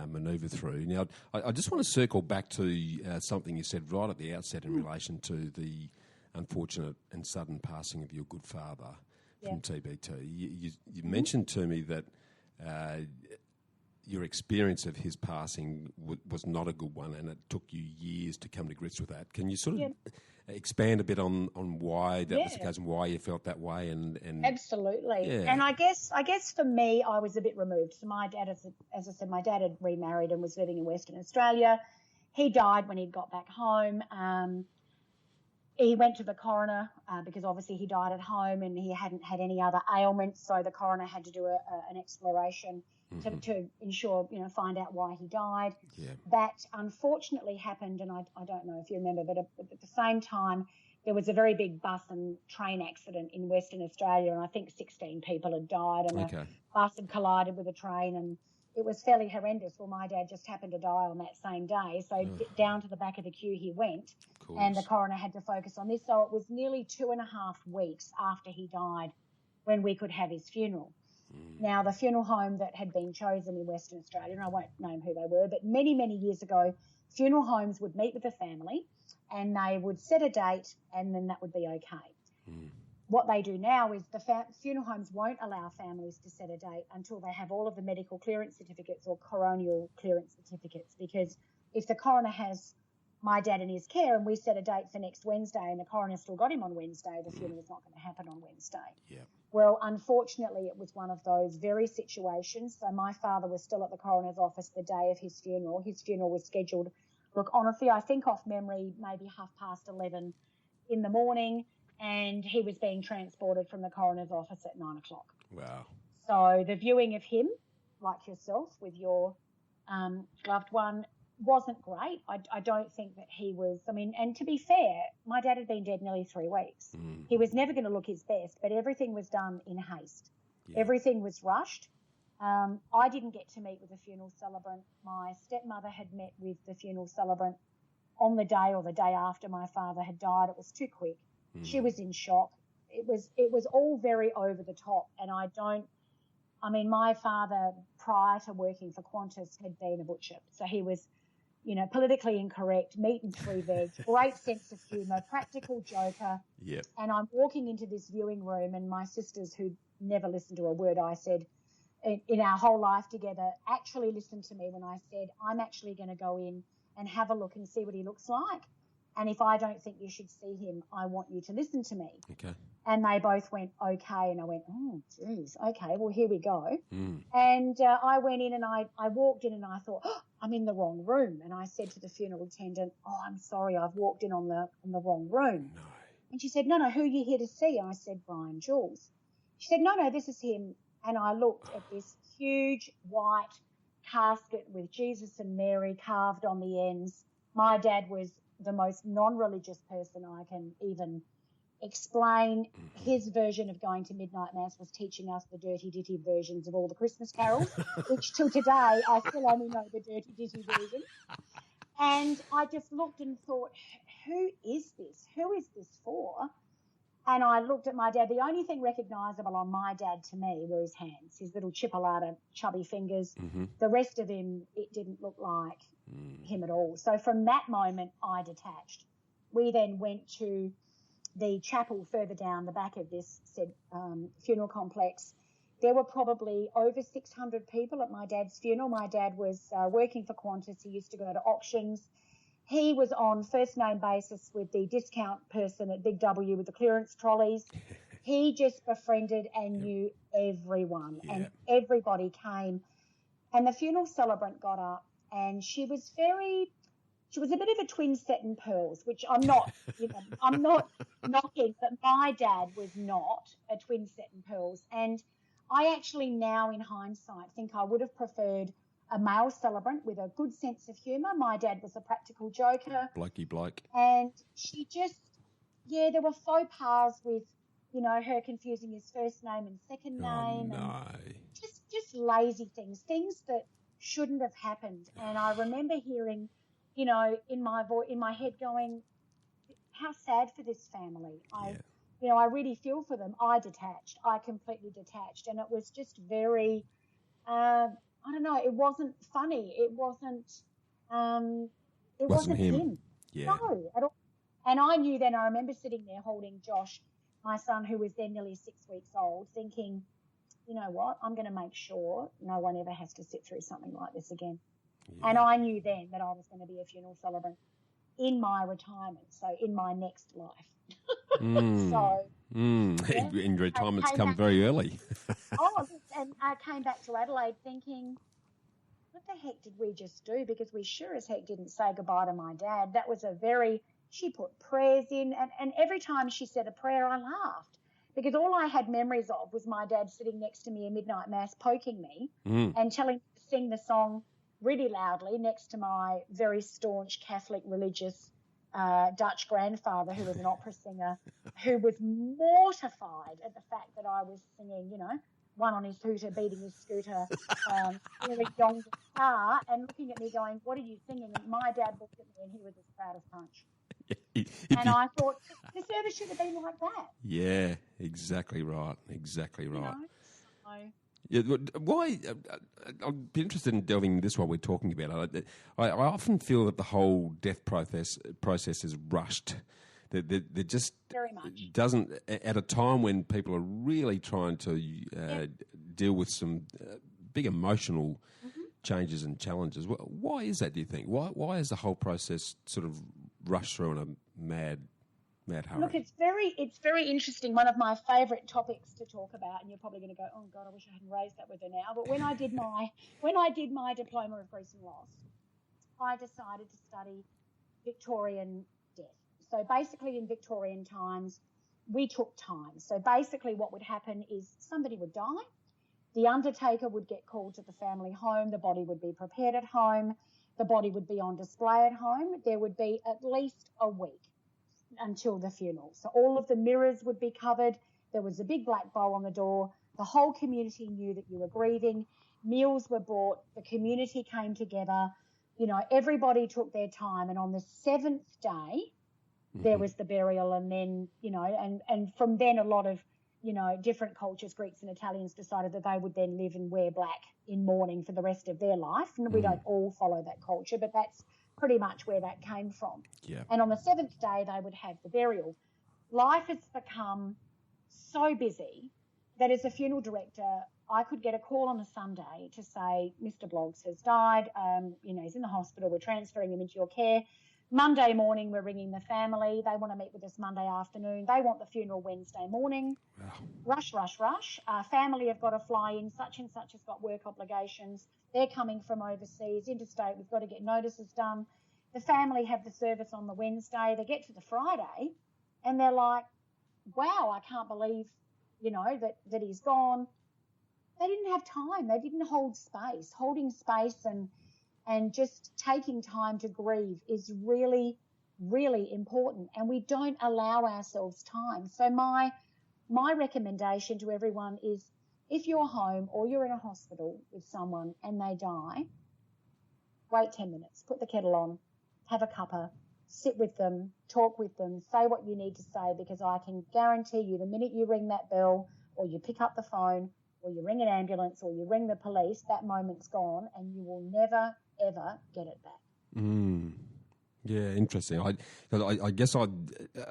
Speaker 3: manoeuvre through. Now, I just want to circle back to something you said right at the outset in relation to the unfortunate and sudden passing of your good father from TBT. You mentioned to me that your experience of his passing was not a good one, and it took you years to come to grips with that. Can you sort of expand a bit on why that was the case and why you felt that way? And
Speaker 1: Absolutely. Yeah. And I guess for me, I was a bit removed. So my dad, as I said, my dad had remarried and was living in Western Australia. He died when he got back home. He went to the coroner because obviously he died at home and he hadn't had any other ailments. So the coroner had to do an exploration to ensure, find out why he died. Yeah. That unfortunately happened, and I don't know if you remember, but at the same time, there was a very big bus and train accident in Western Australia, and I think 16 people had died, and a bus had collided with a train, and it was fairly horrendous. Well, my dad just happened to die on that same day, so down to the back of the queue he went, and the coroner had to focus on this. So it was nearly 2.5 weeks after he died when we could have his funeral. Now, the funeral home that had been chosen in Western Australia, and I won't name who they were, but many, many years ago, funeral homes would meet with the family and they would set a date, and then that would be okay. What they do now is the funeral homes won't allow families to set a date until they have all of the medical clearance certificates or coronial clearance certificates, because if the coroner has my dad in his care and we set a date for next Wednesday and the coroner still got him on Wednesday, the funeral's not going to happen on Wednesday. Yeah. Well, unfortunately, it was one of those very situations. So my father was still at the coroner's office the day of his funeral. His funeral was scheduled, look, honestly, I think off memory, maybe 11:30 in the morning, and he was being transported from the coroner's office at 9 o'clock.
Speaker 3: Wow.
Speaker 1: So the viewing of him, like yourself, with your loved one, wasn't great. I don't think that he was, and to be fair, my dad had been dead nearly 3 weeks. He was never going to look his best, but everything was done in haste. Yeah. Everything was rushed. I didn't get to meet with the funeral celebrant. My stepmother had met with the funeral celebrant on the day or the day after my father had died. It was too quick. She was in shock. It was all very over the top, and my father, prior to working for Qantas, had been a butcher. So he was, politically incorrect, meat and 3 veg, great sense of humour, practical joker. Yep. And I'm walking into this viewing room, and my sisters, who never listened to a word I said in our whole life together, actually listened to me when I said, I'm actually going to go in and have a look and see what he looks like. And if I don't think you should see him, I want you to listen to me. Okay. And they both went, okay. And I went, oh, geez, okay, well, here we go. And I went in and I walked in and I thought, oh, I'm in the wrong room. And I said to the funeral attendant, oh, I'm sorry, I've walked in on the wrong room. No. And she said, no, who are you here to see? I said, Brian Jules. She said, no, this is him. And I looked at this huge white casket with Jesus and Mary carved on the ends. My dad was the most non-religious person I can even explain his version of going to midnight mass was teaching us the dirty ditty versions of all the Christmas carols, which till today I still only know the dirty ditty version. And I just looked and thought, who is this? Who is this for? And I looked at my dad. The only thing recognisable on my dad to me were his hands, his little chipolata, chubby fingers.
Speaker 3: Mm-hmm.
Speaker 1: The rest of him, it didn't look like him at all. So from that moment, I detached. We then went to the chapel further down the back of this said funeral complex. There were probably over 600 people at my dad's funeral. My dad was working for Qantas. He used to go to auctions. He was on first name basis with the discount person at Big W with the clearance trolleys. He just befriended and knew everyone, and everybody came. And the funeral celebrant got up, and she was a bit of a twin set in pearls, which I'm not, I'm not knocking, but my dad was not a twin set in pearls. And I actually now, in hindsight, think I would have preferred a male celebrant with a good sense of humour. My dad was a practical joker.
Speaker 3: Blokey bloke.
Speaker 1: And she just, there were faux pas with, her confusing his first name and second name.
Speaker 3: Oh, no.
Speaker 1: And just lazy things that shouldn't have happened. And I remember hearing, in my head going, how sad for this family. I really feel for them. I completely detached. And it was just very, I don't know, it wasn't funny. It wasn't him.
Speaker 3: Yeah.
Speaker 1: No, at all. And I knew then, I remember sitting there holding Josh, my son, who was then nearly 6 weeks old, thinking, you know what, I'm going to make sure no one ever has to sit through something like this again. Yeah. And I knew then that I was going to be a funeral celebrant in my retirement, so in my next life.
Speaker 3: And retirement's come very early.
Speaker 1: And I came back to Adelaide thinking, what the heck did we just do? Because we sure as heck didn't say goodbye to my dad. That was she put prayers in, and every time she said a prayer, I laughed, because all I had memories of was my dad sitting next to me in midnight mass poking me and telling me to sing the song really loudly next to my very staunch Catholic religious Dutch grandfather, who was an opera singer, who was mortified at the fact that I was singing, one on his hooter, beating his scooter, really young guitar, and looking at me going, what are you singing? And my dad looked at me and he was as proud as punch. And I thought, the service should have been like that.
Speaker 3: Yeah, exactly right.
Speaker 1: So,
Speaker 3: why? I'd be interested in delving into this while we're talking about it. I often feel that the whole death process is rushed. That just
Speaker 1: very much
Speaker 3: doesn't, at a time when people are really trying to deal with some big emotional changes and challenges. Why is that, do you think? Why is the whole process sort of rushed through in a mad hurry?
Speaker 1: Look, it's very interesting. One of my favourite topics to talk about, and you're probably going to go, oh God, I wish I hadn't raised that with her now. But when I did my diploma of grief and loss, I decided to study Victorian death. So basically, in Victorian times, we took time. So basically, what would happen is somebody would die, the undertaker would get called to the family home, the body would be prepared at home, the body would be on display at home. There would be at least a week until the funeral. So all of the mirrors would be covered. There was a big black bow on the door. The whole community knew that you were grieving. Meals were brought. The community came together. Everybody took their time. And on the seventh day, there was the burial. And then, and from then a lot of, different cultures, Greeks and Italians, decided that they would then live and wear black in mourning for the rest of their life. And we don't all follow that culture, but that's pretty much where that came from.
Speaker 3: Yeah.
Speaker 1: And on the seventh day, they would have the burial. Life has become so busy that as a funeral director, I could get a call on a Sunday to say, Mr. Bloggs has died, he's in the hospital, we're transferring him into your care. Monday morning, we're ringing the family. They want to meet with us Monday afternoon. They want the funeral Wednesday morning. Wow. Rush. Family have got to fly in. Such and such has got work obligations. They're coming from overseas, interstate. We've got to get notices done. The family have the service on the Wednesday. They get to the Friday and they're like, wow, I can't believe, that he's gone. They didn't have time. They didn't hold space. Holding space and just taking time to grieve is really really important, and we don't allow ourselves time. So my recommendation to everyone is, if you're home or you're in a hospital with someone and they die, wait 10 minutes, put the kettle on, have a cuppa, sit with them, talk with them, say what you need to say, because I can guarantee you the minute you ring that bell or you pick up the phone or you ring an ambulance or you ring the police, that moment's gone and you will never, ever get it back.
Speaker 3: Mm. Yeah, interesting. I guess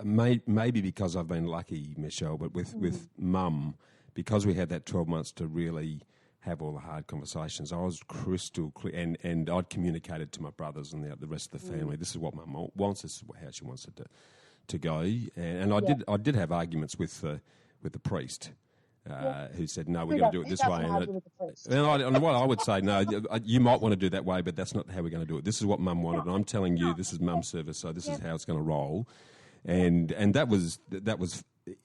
Speaker 3: maybe because I've been lucky, Michelle, but with Mum, because we had that 12 months to really have all the hard conversations, I was crystal clear, and I'd communicated to my brothers and the rest of the family, this is what Mum wants, this is how she wants it to go, and I did have arguments with the priest. Who said, no, we're going to do it this way. And what I would say, no, you might want to do it that way, but that's not how we're going to do it. This is what Mum wanted, and I'm telling you, this is Mum's service, so this is how it's going to roll. And that was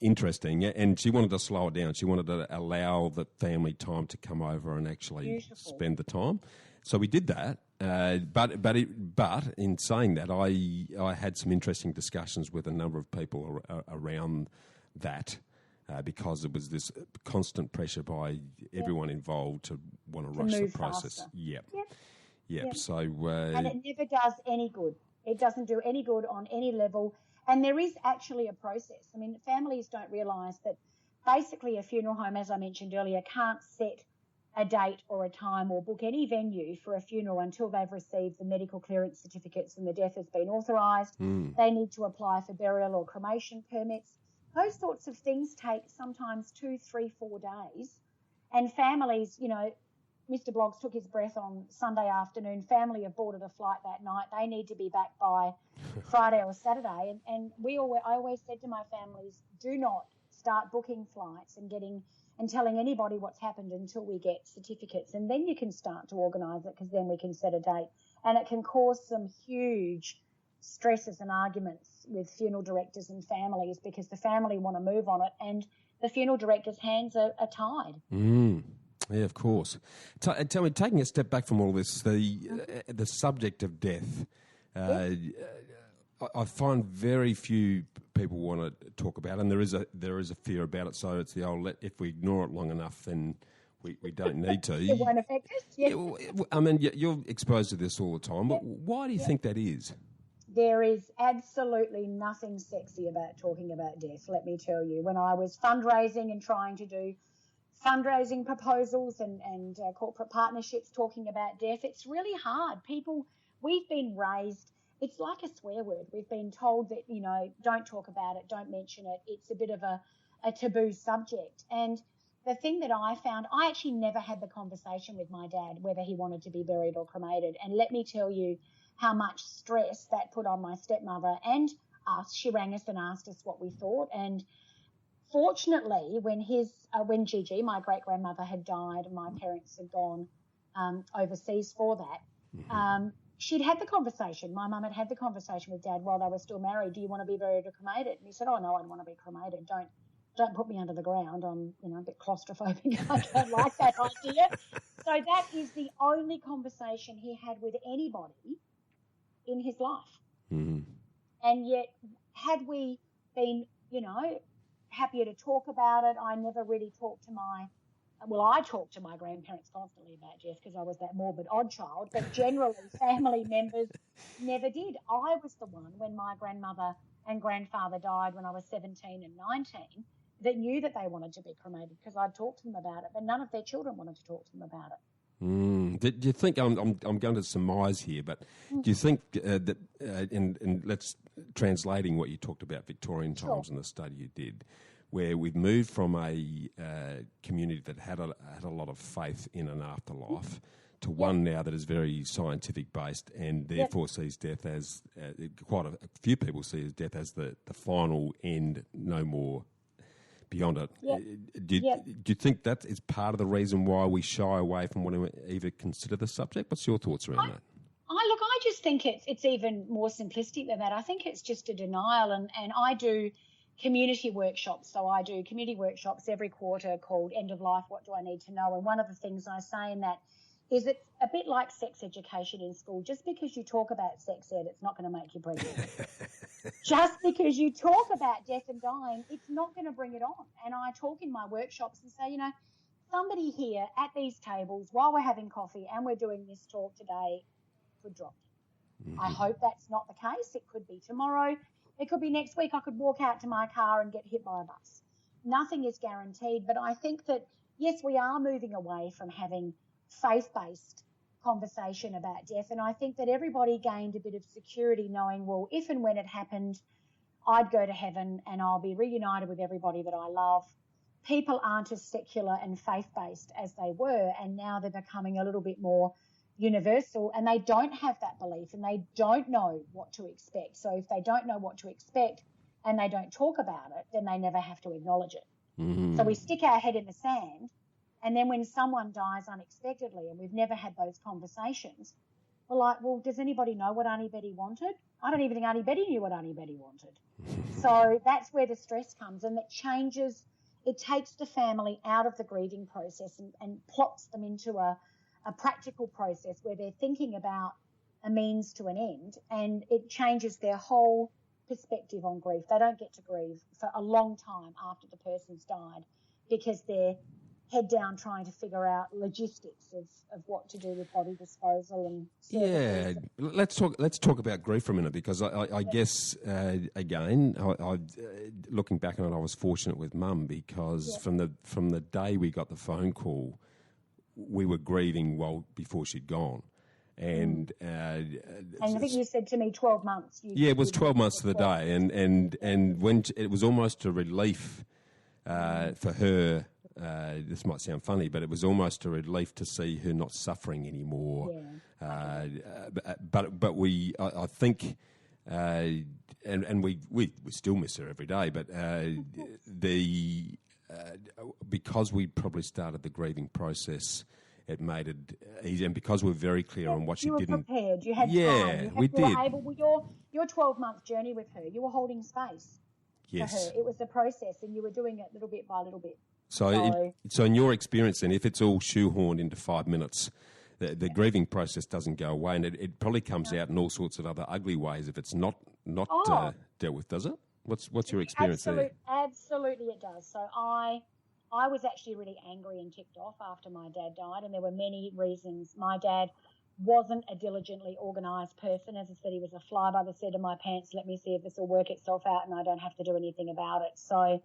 Speaker 3: interesting, and she wanted to slow it down. She wanted to allow the family time to come over and actually spend the time. So we did that. But in saying that, I had some interesting discussions with a number of people around that. Because it was this constant pressure by everyone involved to want to rush the process. Yep. So
Speaker 1: and it never does any good. It doesn't do any good on any level. And there is actually a process. I mean, families don't realise that basically a funeral home, as I mentioned earlier, can't set a date or a time or book any venue for a funeral until they've received the medical clearance certificates and the death has been authorised. They need to apply for burial or cremation permits. Those sorts of things take sometimes 2, 3, 4 days. And families, Mr. Bloggs took his breath on Sunday afternoon. Family have boarded a flight that night. They need to be back by Friday or Saturday. And I always said to my families, do not start booking flights and telling anybody what's happened until we get certificates. And then you can start to organise it, because then we can set a date. And it can cause some huge stresses and arguments with funeral directors and families, because the family want to move on it and the funeral director's hands are tied.
Speaker 3: Yeah, of course. Tell me, taking a step back from all this, the subject of death, I find very few people want to talk about it, and there is a fear about it. So it's the old, if we ignore it long enough, then we don't need to.
Speaker 1: It won't affect us. Yeah.
Speaker 3: I mean, you're exposed to this all the time. But why do you think that is?
Speaker 1: There is absolutely nothing sexy about talking about death, let me tell you. When I was fundraising and trying to do fundraising proposals and corporate partnerships talking about death, it's really hard. We've been raised, it's like a swear word. We've been told that, don't talk about it, don't mention it. It's a bit of a taboo subject. And the thing that I found, I actually never had the conversation with my dad whether he wanted to be buried or cremated. And let me tell you how much stress that put on my stepmother and us. She rang us and asked us what we thought. And fortunately, when Gigi, my great-grandmother, had died and my parents had gone overseas for that, she'd had the conversation. My mum had the conversation with Dad while they were still married. Do you want to be buried or cremated? And he said, oh, no, I'd want to be cremated. Don't put me under the ground. I'm a bit claustrophobic. I don't like that idea. So that is the only conversation he had with anybody in his life. And yet, had we been, happier to talk about it, I never really talked to I talked to my grandparents constantly about death because I was that morbid odd child, but generally family members never did. I was the one, when my grandmother and grandfather died when I was 17 and 19, that knew that they wanted to be cremated because I'd talked to them about it, but none of their children wanted to talk to them about it.
Speaker 3: Do you think, I'm going to surmise here, but do you think that, and let's translating what you talked about Victorian times and the study you did, where we've moved from a community that had a lot of faith in an afterlife to one now that is very scientific based and therefore sees death as, quite a few people see as death as the final end, no more beyond it. Do you think that is part of the reason why we shy away from wanting to even consider the subject? What's your thoughts around that?
Speaker 1: I just think it's even more simplistic than that. I think it's just a denial, and I do community workshops. So I do community workshops every quarter called End of Life, What Do I Need to Know? And one of the things I say in that is it's a bit like sex education in school. Just because you talk about sex ed, it's not going to make you pregnant. Just because you talk about death and dying, it's not going to bring it on. And I talk in my workshops and say, somebody here at these tables while we're having coffee and we're doing this talk today could drop. Mm-hmm. I hope that's not the case. It could be tomorrow. It could be next week. I could walk out to my car and get hit by a bus. Nothing is guaranteed, but I think that, yes, we are moving away from having faith-based conversation about death, and I think that everybody gained a bit of security knowing, well, if and when it happened, I'd go to heaven and I'll be reunited with everybody that I love. People aren't as secular and faith-based as they were, and now they're becoming a little bit more universal, and they don't have that belief and they don't know what to expect. So if they don't know what to expect and they don't talk about it, then they never have to acknowledge it. Mm-hmm. So we stick our head in the sand, and then when someone dies unexpectedly and we've never had those conversations, we're like, well, does anybody know what Auntie Betty wanted? I don't even think Auntie Betty knew what Auntie Betty wanted. So that's where the stress comes, and it takes the family out of the grieving process and plops them into a practical process where they're thinking about a means to an end, and it changes their whole perspective on grief. They don't get to grieve for a long time after the person's died because they're head down trying to figure out logistics of what to do with body disposal and services.
Speaker 3: Yeah, let's talk about grief for a minute, because I guess again, I looking back on it, I was fortunate with Mum because from the day we got the phone call, we were grieving before she'd gone. And
Speaker 1: I think you said to me 12 months.
Speaker 3: It was 12 months to the day, and when it was almost a relief for her. This might sound funny, but it was almost a relief to see her not suffering anymore. Yeah. But I think, and we still miss her every day. But because we probably started the grieving process, it made it easy, and because we're very clear on what she didn't.
Speaker 1: You were prepared. You had time.
Speaker 3: Yeah, we did.
Speaker 1: Your 12-month journey with her, you were holding space for her. It was a process, and you were doing it little bit by little bit.
Speaker 3: So in your experience then, if it's all shoehorned into 5 minutes, the grieving process doesn't go away, and it probably comes out in all sorts of other ugly ways if it's not dealt with, does it? What's your experience there?
Speaker 1: Absolutely it does. So I was actually really angry and ticked off after my dad died, and there were many reasons. My dad wasn't a diligently organised person. As I said, he was a fly by the seat of my pants. Let me see if this will work itself out and I don't have to do anything about it. So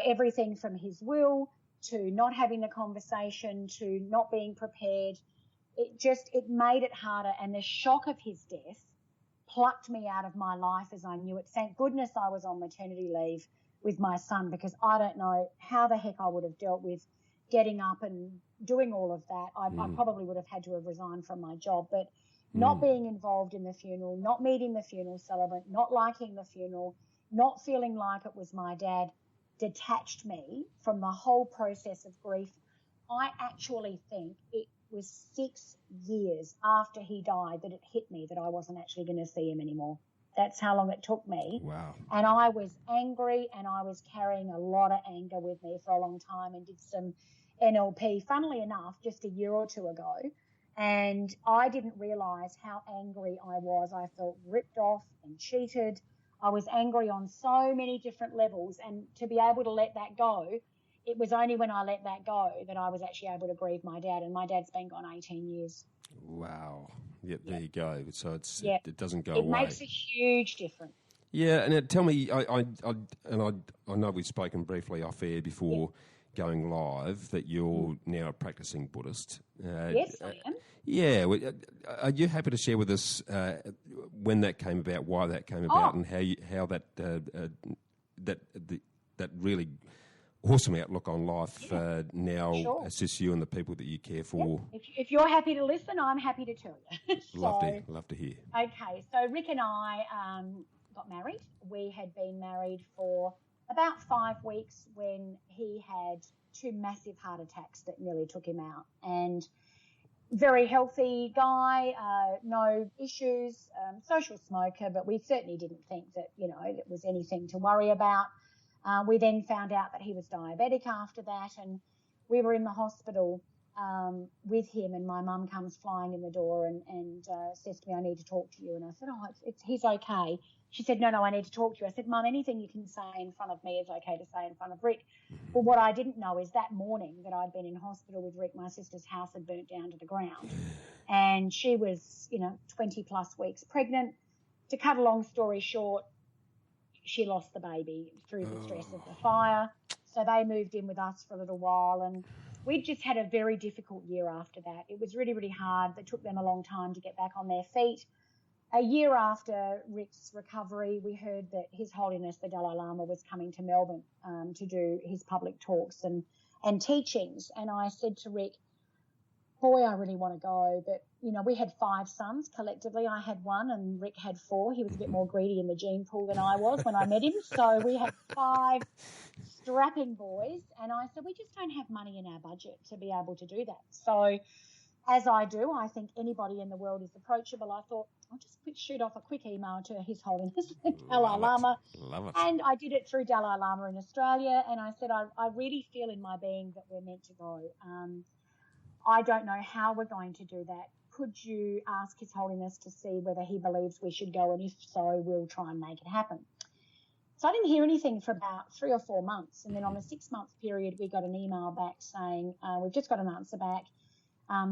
Speaker 1: everything from his will to not having the conversation to not being prepared, it made it harder. And the shock of his death plucked me out of my life as I knew it. Thank goodness I was on maternity leave with my son, because I don't know how the heck I would have dealt with getting up and doing all of that. I probably would have had to have resigned from my job, but not being involved in the funeral, not meeting the funeral celebrant, not liking the funeral, not feeling like it was my dad, detached me from the whole process of grief. I actually think it was 6 years after he died that it hit me that I wasn't actually going to see him anymore. That's how long it took me.
Speaker 3: Wow.
Speaker 1: And I was angry, and I was carrying a lot of anger with me for a long time, and did some NLP, funnily enough, just a year or two ago. And I didn't realise how angry I was. I felt ripped off and cheated. I was angry on so many different levels, and to be able to let that go, it was only when I let that go that I was actually able to grieve my dad, and my dad's been gone 18 years.
Speaker 3: Wow. Yep, there you go. So it doesn't go away.
Speaker 1: It makes a huge difference.
Speaker 3: Yeah, and tell me, I know we've spoken briefly off air before going live that you're now a practising Buddhist.
Speaker 1: Yes, I am.
Speaker 3: Yeah, are you happy to share with us when that came about, why that came about, and how that really awesome outlook on life now assists you and the people that you care for?
Speaker 1: Yep. If you're happy to listen, I'm happy to tell you.
Speaker 3: Love to hear.
Speaker 1: Okay, so Rick and I got married. We had been married for about 5 weeks when he had 2 massive heart attacks that nearly took him out. And very healthy guy, no issues, social smoker, but we certainly didn't think that, it was anything to worry about. We then found out that he was diabetic after that, and we were in the hospital with him, and my mum comes flying in the door and says to me, I need to talk to you. And I said, he's okay. She said, no, I need to talk to you. I said, Mum, anything you can say in front of me is okay to say in front of Rick. Well, what I didn't know is that morning that I'd been in hospital with Rick, my sister's house had burnt down to the ground. And she was, 20 plus weeks pregnant. To cut a long story short, she lost the baby through the stress of the fire. So they moved in with us for a little while, and we just had a very difficult year after that. It was really, really hard. It took them a long time to get back on their feet. A year after Rick's recovery, we heard that His Holiness the Dalai Lama was coming to Melbourne to do his public talks and teachings. And I said to Rick, boy, I really want to go. But, we had 5 sons collectively. I had 1 and Rick had 4. He was a bit more greedy in the gene pool than I was when I met him. So we had 5 strapping boys. And I said, we just don't have money in our budget to be able to do that. So as I do, I think anybody in the world is approachable. I thought, I'll just shoot off a quick email to His Holiness the Dalai Lama.
Speaker 3: Love it.
Speaker 1: And I did it through Dalai Lama in Australia. And I said, I really feel in my being that we're meant to go. I don't know how we're going to do that. Could you ask His Holiness to see whether he believes we should go? And if so, we'll try and make it happen. So I didn't hear anything for about 3 or 4 months. And then on a 6-month period, we got an email back saying, we've just got an answer back.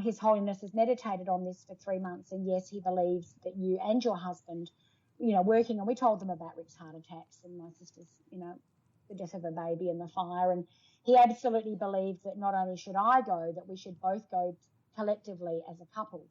Speaker 1: His Holiness has meditated on this for 3 months, and yes, he believes that you and your husband, working, and we told them about Rick's heart attacks and my sister's, the death of a baby and the fire, and he absolutely believed that not only should I go, that we should both go collectively as a couple.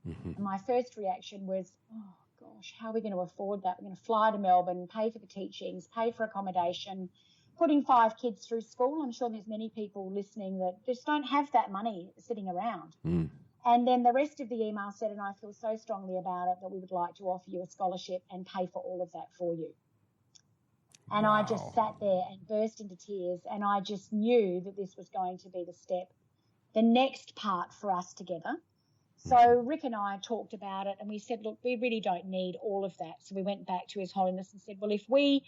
Speaker 1: And my first reaction was, oh gosh, how are we going to afford that? We're going to fly to Melbourne, pay for the teachings, pay for accommodation, putting 5 kids through school. I'm sure there's many people listening that just don't have that money sitting around. And then the rest of the email said, and I feel so strongly about it, that we would like to offer you a scholarship and pay for all of that for you. And wow. I just sat there and burst into tears, and I just knew that this was going to be the next part for us together. So Rick and I talked about it, and we said, look, we really don't need all of that. So we went back to His Holiness and said, well, if we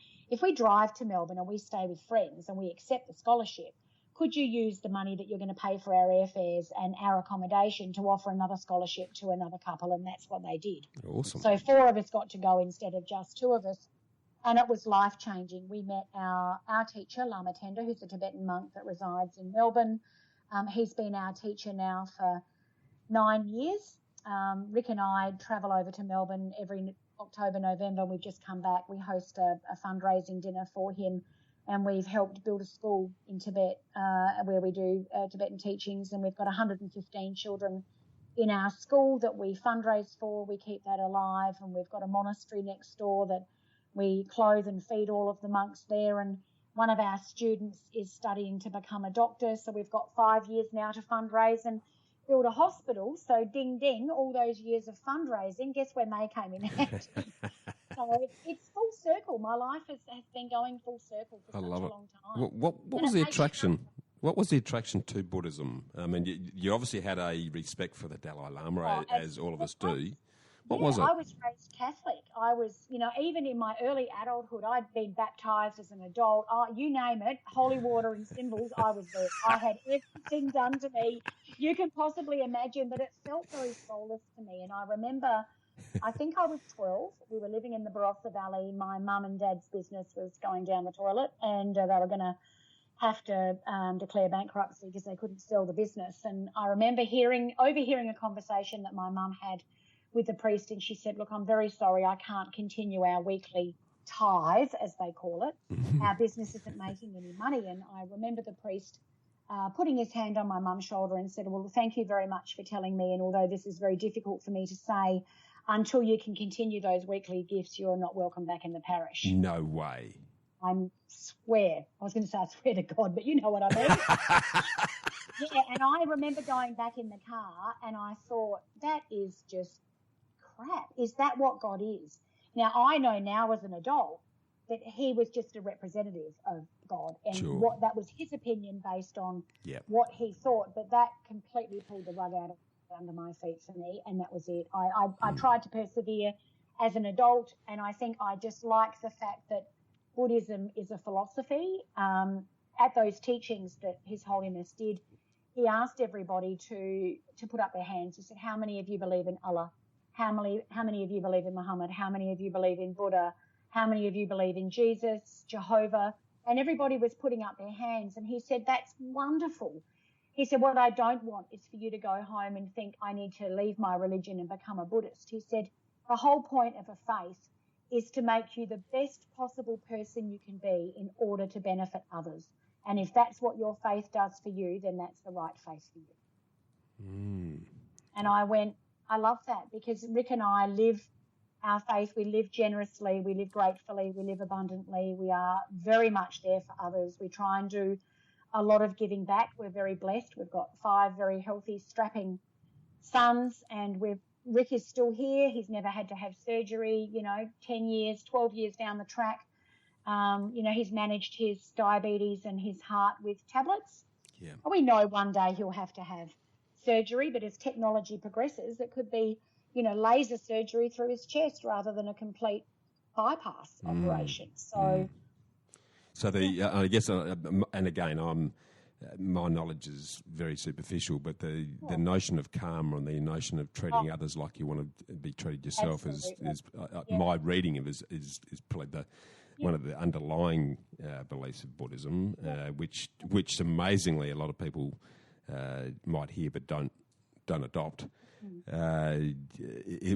Speaker 1: drive to Melbourne and we stay with friends and we accept the scholarship, could you use the money that you're going to pay for our airfares and our accommodation to offer another scholarship to another couple? And that's what they did.
Speaker 3: Awesome.
Speaker 1: So 4 of us got to go instead of just 2 of us. And it was life-changing. We met our teacher, Lama Tenda, who's a Tibetan monk that resides in Melbourne. He's been our teacher now for 9 years. Rick and I travel over to Melbourne every October, November. We've just come back. We host a fundraising dinner for him, and we've helped build a school in Tibet where we do Tibetan teachings, and we've got 115 children in our school that we fundraise for. We keep that alive, and we've got a monastery next door that we clothe and feed all of the monks there, and one of our students is studying to become a doctor, so we've got 5 years now to fundraise and build a hospital. So ding, ding, all those years of fundraising, guess when they came in handy? So it's full circle. My life has been going full circle for such a long time.
Speaker 3: What was the attraction? What was the attraction to Buddhism? I mean, you obviously had a respect for the Dalai Lama, as all of us do. What was it? I was
Speaker 1: raised Catholic. I was, even in my early adulthood, I'd been baptised as an adult. You name it, holy water and symbols, I was there. I had everything done to me you can possibly imagine, but it felt very soulless to me. And I remember, I think I was 12. We were living in the Barossa Valley. My mum and dad's business was going down the toilet, and they were going to have to declare bankruptcy because they couldn't sell the business. And I remember overhearing a conversation that my mum had with the priest, and she said, look, I'm very sorry, I can't continue our weekly tithe, as they call it. Our business isn't making any money. And I remember the priest putting his hand on my mum's shoulder and said, well, thank you very much for telling me, and although this is very difficult for me to say, until you can continue those weekly gifts, you're not welcome back in the parish.
Speaker 3: No way.
Speaker 1: I swear to God, but you know what I mean. Yeah, and I remember going back in the car and I thought, that is just crap. Is that what God is? Now, I know now as an adult that he was just a representative of God, and what that was his opinion based on what he thought, but that completely pulled the rug out under my feet for me, and that was it. I tried to persevere as an adult, and I think I just like the fact that Buddhism is a philosophy. At those teachings that His Holiness did, he asked everybody to put up their hands. He said, how many of you believe in Allah? How many of you believe in Muhammad? How many of you believe in Buddha? How many of you believe in Jesus, Jehovah? And everybody was putting up their hands. And he said, that's wonderful. He said, what I don't want is for you to go home and think I need to leave my religion and become a Buddhist. He said, the whole point of a faith is to make you the best possible person you can be in order to benefit others. And if that's what your faith does for you, then that's the right faith for you.
Speaker 3: Mm.
Speaker 1: And I went, I love that, because Rick and I live our faith. We live generously, we live gratefully, we live abundantly. We are very much there for others. We try and do a lot of giving back. We're very blessed. We've got 5 very healthy, strapping sons, and Rick is still here. He's never had to have surgery, 10 years, 12 years down the track. He's managed his diabetes and his heart with tablets.
Speaker 3: Yeah.
Speaker 1: We know one day he'll have to have surgery, but as technology progresses, it could be, laser surgery through his chest rather than a complete bypass operation. So,
Speaker 3: I guess, and again, my knowledge is very superficial, but the notion of karma and the notion of treating others like you want to be treated yourself is my reading of is probably one of the underlying beliefs of Buddhism, which amazingly a lot of people might hear but don't adopt.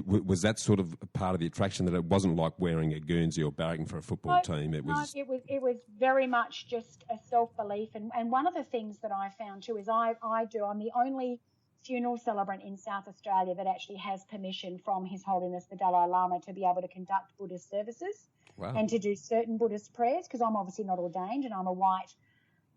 Speaker 3: Was that sort of part of the attraction, that it wasn't like wearing a Guernsey or barracking for a football team? It was
Speaker 1: very much just a self-belief. And one of the things that I found too is I'm the only funeral celebrant in South Australia that actually has permission from His Holiness the Dalai Lama to be able to conduct Buddhist services.
Speaker 3: Wow.
Speaker 1: And to do certain Buddhist prayers, because I'm obviously not ordained and I'm a white,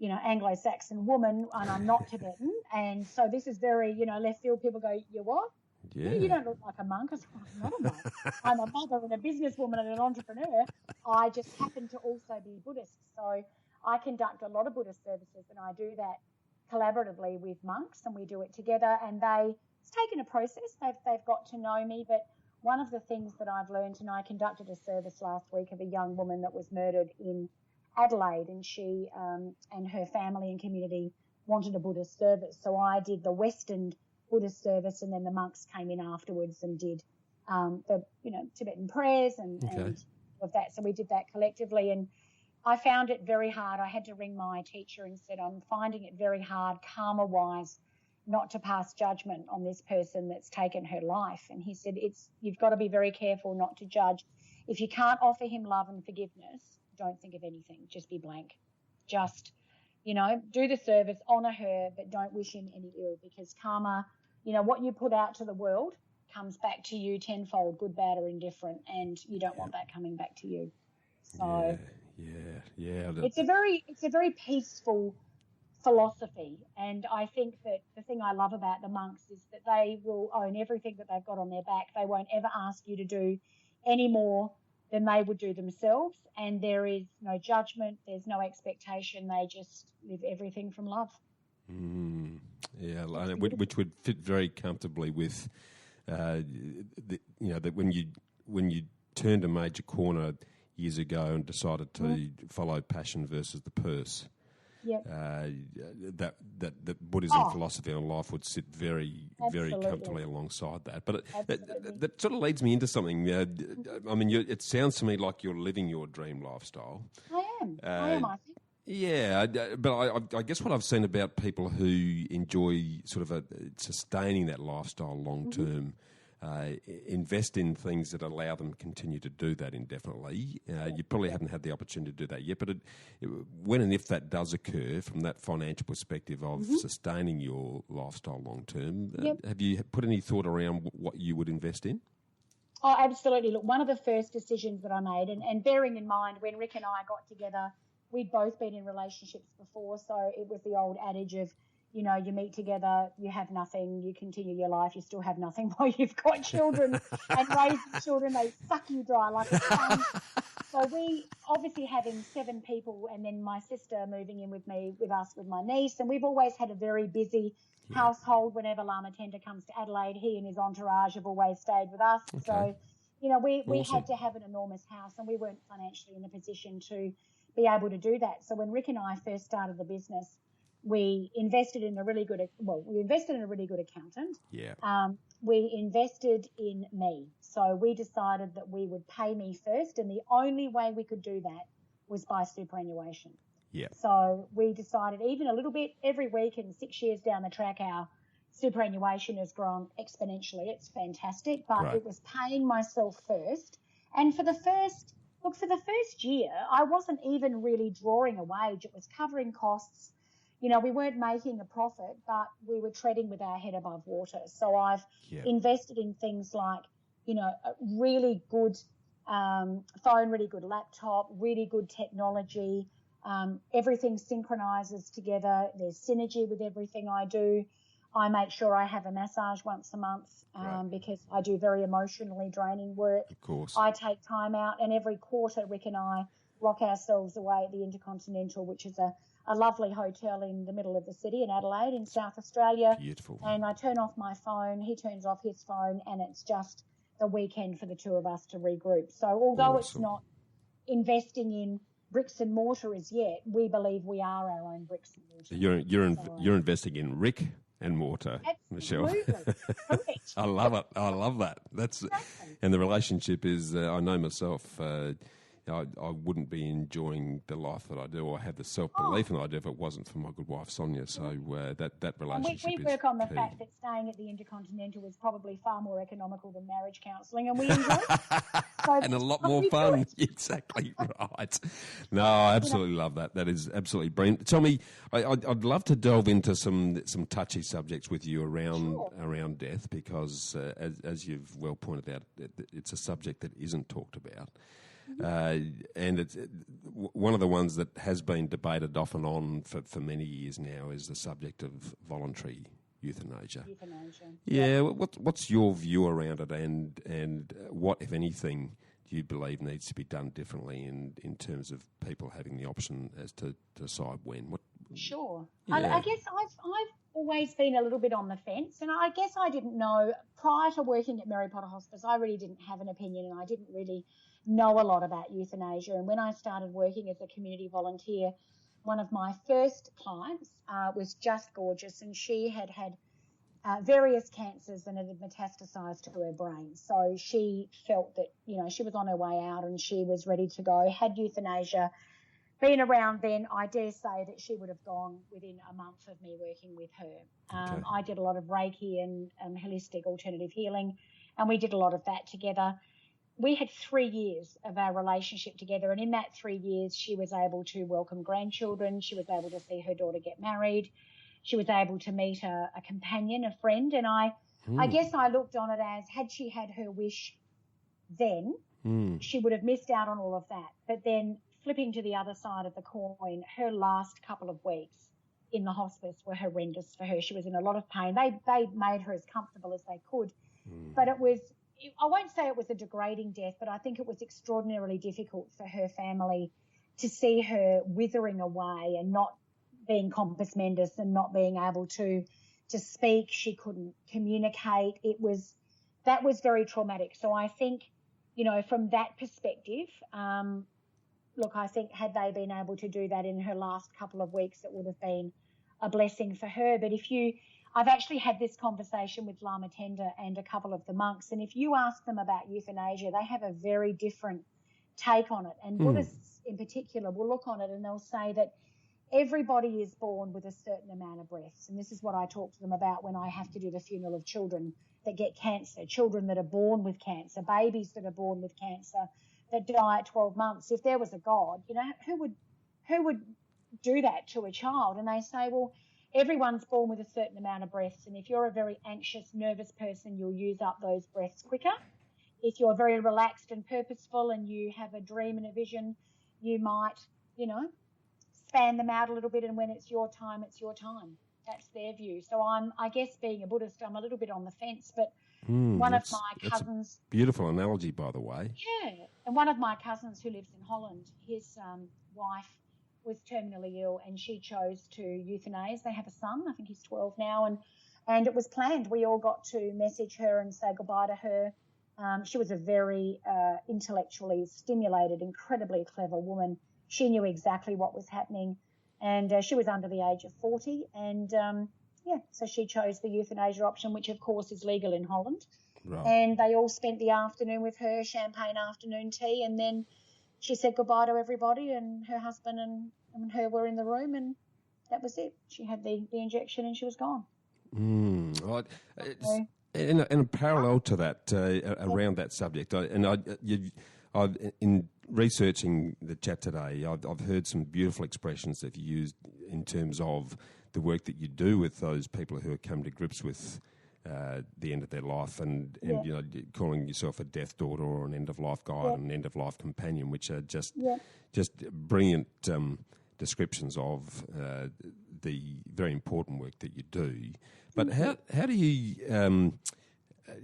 Speaker 1: Anglo-Saxon woman, and I'm not Tibetan. And so this is very, left field. People go, you what?
Speaker 3: Yeah.
Speaker 1: You don't look like a monk. I said, I'm not a monk. I'm a mother and a businesswoman and an entrepreneur. I just happen to also be Buddhist. So I conduct a lot of Buddhist services, and I do that collaboratively with monks, and we do it together. And it's taken a process. They've got to know me. But one of the things that I've learned, and I conducted a service last week of a young woman that was murdered in Adelaide, and she and her family and community wanted a Buddhist service. So I did the Western Buddhist service, and then the monks came in afterwards and did the Tibetan prayers and of that. So we did that collectively, and I found it very hard. I had to ring my teacher and said, I'm finding it very hard karma-wise not to pass judgment on this person that's taken her life. And he said, you've got to be very careful not to judge. If you can't offer him love and forgiveness, don't think of anything. Just be blank. Just, do the service, honour her, but don't wish him any ill, because karma, what you put out to the world comes back to you tenfold, good, bad or indifferent, and you don't want that coming back to you. So
Speaker 3: yeah.
Speaker 1: It's a very peaceful philosophy, and I think that the thing I love about the monks is that they will own everything that they've got on their back. They won't ever ask you to do any more than they would do themselves, and there is no judgment, there's no expectation. They just live everything from love.
Speaker 3: Which would fit very comfortably with that when you turned a major corner years ago and decided to follow passion versus the purse.
Speaker 1: Yep.
Speaker 3: That Buddhism philosophy on life would sit very, very comfortably alongside that. But that sort of leads me into something. It sounds to me like you're living your dream lifestyle.
Speaker 1: I am, I think.
Speaker 3: Yeah, but I guess what I've seen about people who enjoy sort of sustaining that lifestyle long term, invest in things that allow them to continue to do that indefinitely. You probably haven't had the opportunity to do that yet, but when and if that does occur, from that financial perspective of sustaining your lifestyle long term, have you put any thought around what you would invest in?
Speaker 1: Oh, absolutely. Look, one of the first decisions that I made, and bearing in mind when Rick and I got together, we'd both been in relationships before, so it was the old adage of, you meet together, you have nothing, you continue your life, you still have nothing while you've got children, and raising children, they suck you dry like a sponge. So we, obviously having 7 people, and then my sister moving in with my niece, and we've always had a very busy household. Whenever Lama Tender comes to Adelaide, he and his entourage have always stayed with us. Okay. So, we had to have an enormous house, and we weren't financially in a position to be able to do that. So when Rick and I first started the business, We invested in a really good accountant.
Speaker 3: Yeah.
Speaker 1: We invested in me. So we decided that we would pay me first, and the only way we could do that was by superannuation.
Speaker 3: Yeah.
Speaker 1: So we decided even a little bit every week, and 6 years down the track, our superannuation has grown exponentially. It's fantastic, but
Speaker 3: Right.
Speaker 1: it was paying myself first. And for the first year, I wasn't even really drawing a wage. It was covering costs. You know, we weren't making a profit, but we were treading with our head above water. So I've invested in things like, you know, a really good phone, really good laptop, really good technology. Everything synchronizes together. There's synergy with everything I do. I make sure I have a massage once a month because I do very emotionally draining work.
Speaker 3: Of course.
Speaker 1: I take time out, and every quarter Rick and I rock ourselves away at the Intercontinental, which is a lovely hotel in the middle of the city in Adelaide in South Australia.
Speaker 3: Beautiful.
Speaker 1: And I turn off my phone, he turns off his phone, and it's just the weekend for the two of us to regroup. So although it's not investing in bricks and mortar as yet, we believe we are our own bricks and mortar.
Speaker 3: You're investing in Rick and mortar, Michelle.
Speaker 1: Correct.
Speaker 3: I love it. I love that. And the relationship is. I know myself. I wouldn't be enjoying the life that I do, or have the self-belief that I do, if it wasn't for my good wife Sonia. So that relationship
Speaker 1: we
Speaker 3: is
Speaker 1: work on the
Speaker 3: key.
Speaker 1: fact that staying at the Intercontinental is probably far more economical than marriage counselling, and we enjoy it.
Speaker 3: And a lot more fun. Exactly right. No, I absolutely love that. That is absolutely brilliant. Tell me, I'd love to delve into some touchy subjects with you around death, because as you've well pointed out, it's a subject that isn't talked about. And it's one of the ones that has been debated off and on for many years now is the subject of voluntary euthanasia. Yeah, what's your view around it, and what, if anything, do you believe needs to be done differently in terms of people having the option as to decide when?
Speaker 1: Sure.
Speaker 3: Yeah.
Speaker 1: I guess I've always been a little bit on the fence, and I guess I didn't know, prior to working at Mary Potter Hospice, I really didn't have an opinion, and I didn't really know a lot about euthanasia. And when I started working as a community volunteer, one of my first clients was just gorgeous, and she had various cancers and it had metastasized to her brain. So she felt that, you know, she was on her way out and she was ready to go, had euthanasia. Been around then, I dare say that she would have gone within a month of me working with her. I did a lot of Reiki and holistic alternative healing, and we did a lot of that together. We had 3 years of our relationship together, and in that 3 years, she was able to welcome grandchildren. She was able to see her daughter get married. She was able to meet a companion, a friend, and I guess I looked on it as, had she had her wish then, she would have missed out on all of that. But then, flipping to the other side of the coin, her last couple of weeks in the hospice were horrendous for her. She was in a lot of pain. They made her as comfortable as they could, but it was, I won't say it was a degrading death, but I think it was extraordinarily difficult for her family to see her withering away and not being compos mentis and not being able to speak. She couldn't communicate. That was very traumatic. So I think, you know, from that perspective, look, I think had they been able to do that in her last couple of weeks, it would have been a blessing for her. But I've actually had this conversation with Lama Tenda and a couple of the monks, and if you ask them about euthanasia, they have a very different take on it. And Buddhists in particular will look on it and they'll say that everybody is born with a certain amount of breaths. And this is what I talk to them about when I have to do the funeral of children that get cancer, children that are born with cancer, babies that are born with cancer, that die at 12 months. If there was a God, you know, who would do that to a child? And they say, well, everyone's born with a certain amount of breaths, and if you're a very anxious, nervous person, you'll use up those breaths quicker. If you're very relaxed and purposeful and you have a dream and a vision, you might, you know, span them out a little bit, and when it's your time, it's your time. That's their view. So I guess being a Buddhist, I'm a little bit on the fence, but one of my cousins...
Speaker 3: Beautiful analogy, by the way.
Speaker 1: Yeah, and one of my cousins who lives in Holland, his wife was terminally ill and she chose to euthanize. They have a son, I think he's 12 now, and it was planned. We all got to message her and say goodbye to her. She was a very intellectually stimulated, incredibly clever woman. She knew exactly what was happening. And she was under the age of 40. And, so she chose the euthanasia option, which, of course, is legal in Holland.
Speaker 3: Right.
Speaker 1: And they all spent the afternoon with her, champagne afternoon tea. And then she said goodbye to everybody, and her husband and her were in the room, and that was it. She had the injection and she was gone.
Speaker 3: Right. In a parallel to that, around that subject, in researching the chat today, I've heard some beautiful expressions that you used in terms of the work that you do with those people who have come to grips with the end of their life, and calling yourself a death daughter or an end of life guide and an end of life companion, which are just brilliant descriptions of the very important work that you do. But how do you?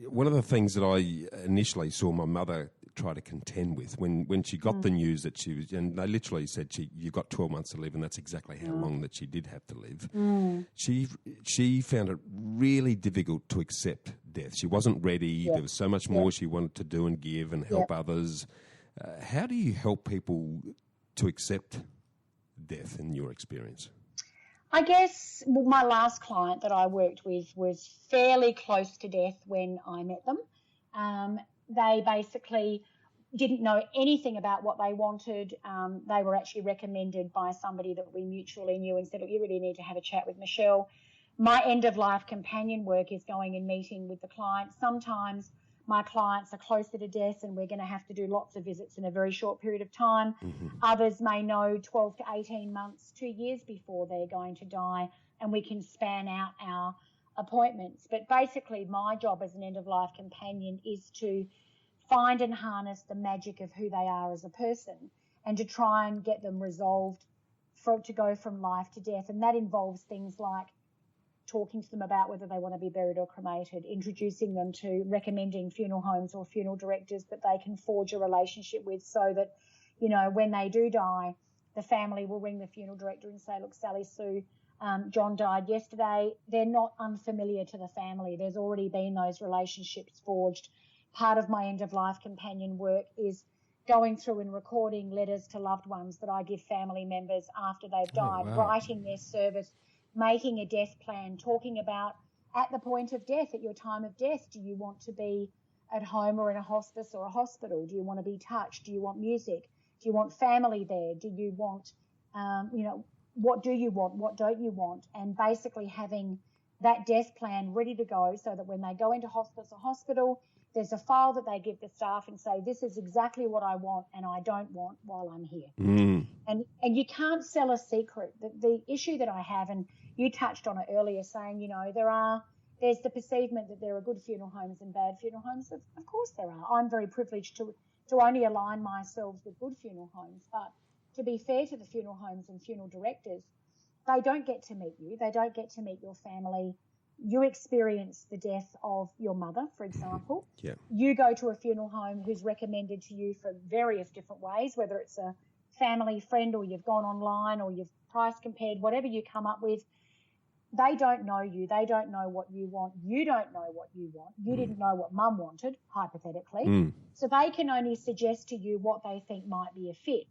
Speaker 3: One of the things that I initially saw my mother try to contend with when she got the news that she was, and they literally said you've got 12 months to live, and that's exactly how long that she did have to live. She found it really difficult to accept death. She wasn't ready. There was so much more she wanted to do and give and help others. How do you help people to accept death in your experience?
Speaker 1: I guess my last client that I worked with was fairly close to death when I met them. They basically didn't know anything about what they wanted. They were actually recommended by somebody that we mutually knew and said, look, you really need to have a chat with Michelle. My end-of-life companion work is going and meeting with the client. Sometimes my clients are closer to death and we're going to have to do lots of visits in a very short period of time. Others may know 12 to 18 months, 2 years before they're going to die, and we can span out our appointments. But basically my job as an end-of-life companion is to find and harness the magic of who they are as a person and to try and get them resolved to go from life to death. And that involves things like talking to them about whether they want to be buried or cremated, introducing them to recommending funeral homes or funeral directors that they can forge a relationship with, so that, when they do die, the family will ring the funeral director and say, look, Sally Sue, John died yesterday. They're not unfamiliar to the family. There's already been those relationships forged. Part of my end-of-life companion work is going through and recording letters to loved ones that I give family members after they've died, writing their service, making a death plan, talking about at the point of death, at your time of death, do you want to be at home or in a hospice or a hospital? Do you want to be touched? Do you want music? Do you want family there? Do you want, what do you want? What don't you want? And basically having that death plan ready to go so that when they go into hospice or hospital, there's a file that they give the staff and say, this is exactly what I want and I don't want while I'm here. And you can't sell a secret. The issue that I have, and you touched on it earlier, saying, there's the perceivement that there are good funeral homes and bad funeral homes. Of course there are. I'm very privileged to only align myself with good funeral homes. But to be fair to the funeral homes and funeral directors, they don't get to meet you. They don't get to meet your family. You experience the death of your mother, for example. You go to a funeral home who's recommended to you for various different ways, whether it's a family friend or you've gone online or you've price compared, whatever you come up with. They don't know you. They don't know what you want. You don't know what you want. You didn't know what mum wanted, hypothetically. So they can only suggest to you what they think might be a fit.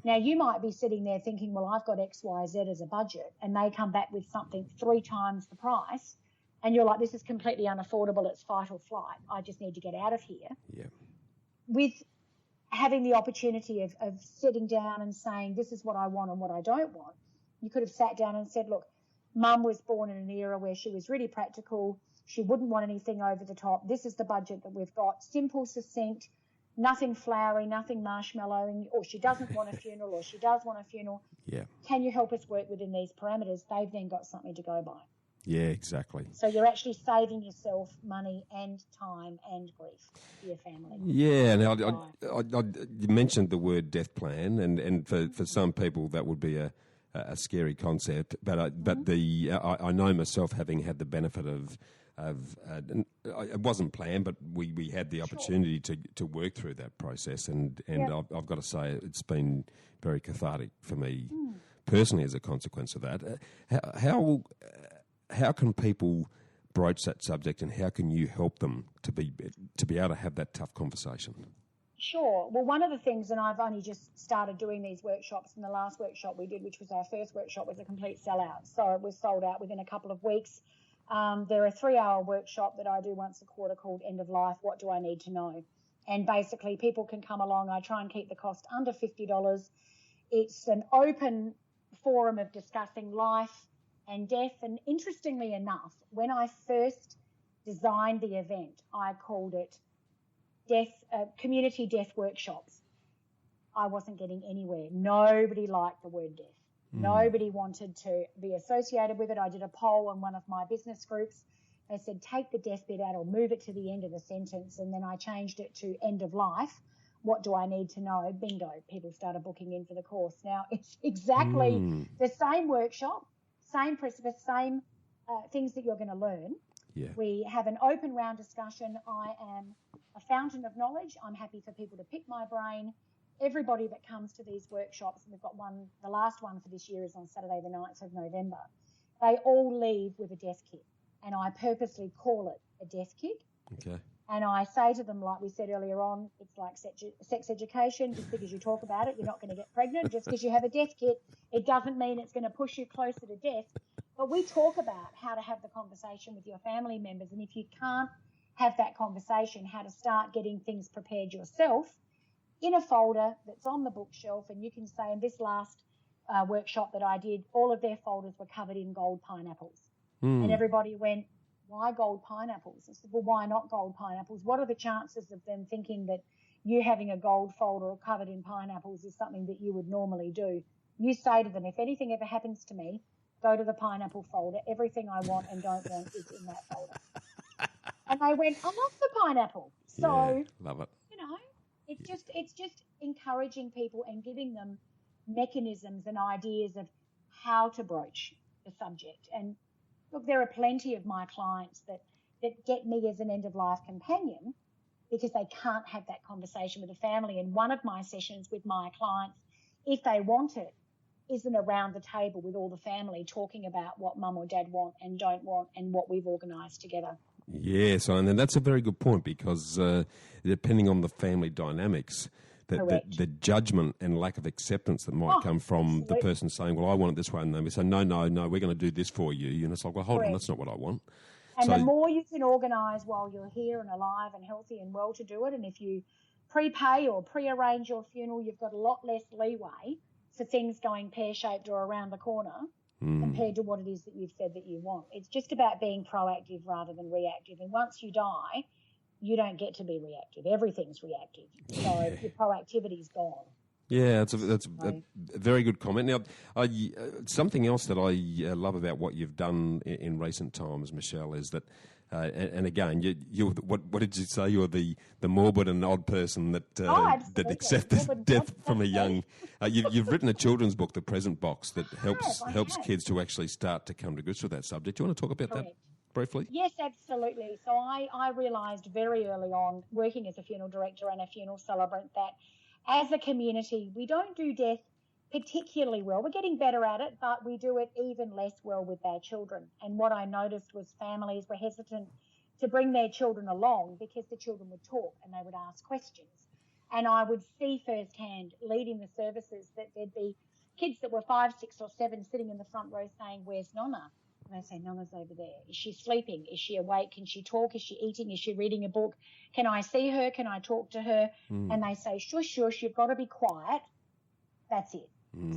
Speaker 1: Now, you might be sitting there thinking, well, I've got X, Y, Z as a budget, and they come back with something 3 times the price. And you're like, this is completely unaffordable. It's fight or flight. I just need to get out of here. With having the opportunity of sitting down and saying, this is what I want and what I don't want, you could have sat down and said, look, mum was born in an era where she was really practical. She wouldn't want anything over the top. This is the budget that we've got. Simple, succinct, nothing flowery, nothing marshmallowing, or she doesn't want a funeral or she does want a funeral. Can you help us work within these parameters? They've then got something to go by.
Speaker 3: Yeah, exactly.
Speaker 1: So you're actually saving yourself money and time and grief for your family.
Speaker 3: Yeah, now you mentioned the word death plan, and for some people that would be a scary concept. But I know myself, having had the benefit of it wasn't planned, but we had the opportunity to work through that process, and I've got to say it's been very cathartic for me personally as a consequence of that. How can people broach that subject, and how can you help them to be able to have that tough conversation?
Speaker 1: Sure. Well, one of the things, and I've only just started doing these workshops, and the last workshop we did, which was our first workshop, was a complete sellout. So it was sold out within a couple of weeks. They're a 3-hour workshop that I do once a quarter called End of Life, What Do I Need to Know? And basically people can come along. I try and keep the cost under $50. It's an open forum of discussing life and death. And interestingly enough, when I first designed the event, I called it community death workshops. I wasn't getting anywhere. Nobody liked the word death. Nobody wanted to be associated with it. I did a poll on one of my business groups. They said, take the death bit out or move it to the end of the sentence. And then I changed it to end of life. What do I need to know? Bingo. People started booking in for the course. Now, it's exactly the same workshop, same precipice, same things that you're going to learn.
Speaker 3: Yeah.
Speaker 1: We have an open round discussion. I am a fountain of knowledge. I'm happy for people to pick my brain. Everybody that comes to these workshops, and we've got one, the last one for this year is on Saturday the 9th of November, they all leave with a death kit. And I purposely call it a death kit.
Speaker 3: Okay.
Speaker 1: And I say to them, like we said earlier on, it's like sex education. Just because you talk about it, you're not going to get pregnant. Just because you have a death kit, it doesn't mean it's going to push you closer to death. But we talk about how to have the conversation with your family members. And if you can't have that conversation, how to start getting things prepared yourself in a folder that's on the bookshelf. And you can say, in this last workshop that I did, all of their folders were covered in gold pineapples. And everybody went, why gold pineapples? I said, well, why not gold pineapples? What are the chances of them thinking that you having a gold folder covered in pineapples is something that you would normally do? You say to them, if anything ever happens to me, go to the pineapple folder. Everything I want and don't want is in that folder. And they went, I love the pineapple. So,
Speaker 3: yeah, love it.
Speaker 1: You know, it's just encouraging people and giving them mechanisms and ideas of how to broach the subject. And look, there are plenty of my clients that get me as an end-of-life companion because they can't have that conversation with the family. And one of my sessions with my clients, if they want it, isn't around the table with all the family talking about what mum or dad want and don't want and what we've organised together.
Speaker 3: Yes, and that's a very good point because depending on the family dynamics, the judgment and lack of acceptance that might come from the person saying, well, I want it this way, and they say, no, we're going to do this for you. And it's like, well, hold on, that's not what I want.
Speaker 1: And the more you can organise while you're here and alive and healthy and well to do it, and if you prepay or pre-arrange your funeral, you've got a lot less leeway for things going pear-shaped or around the corner compared to what it is that you've said that you want. It's just about being proactive rather than reactive. And once you die, you don't get to be reactive. Everything's reactive. So your proactivity's gone.
Speaker 3: Yeah, that's a very good comment. Now, something else that I love about what you've done in recent times, Michelle, is that, and again, you what did you say? You're the morbid and odd person that accepts death from a young. You've written a children's book, The Present Box, that helps kids to actually start to come to grips with that subject. Do you want to talk about that briefly?
Speaker 1: Yes, absolutely. So I realised very early on, working as a funeral director and a funeral celebrant, that as a community, we don't do death particularly well. We're getting better at it, but we do it even less well with our children. And what I noticed was families were hesitant to bring their children along because the children would talk and they would ask questions. And I would see firsthand, leading the services, that there'd be kids that were 5, 6 or 7 sitting in the front row saying, where's Nonna? And they say, Nonna's over there. Is she sleeping? Is she awake? Can she talk? Is she eating? Is she reading a book? Can I see her? Can I talk to her? And they say, shush, shush, you've got to be quiet. That's it.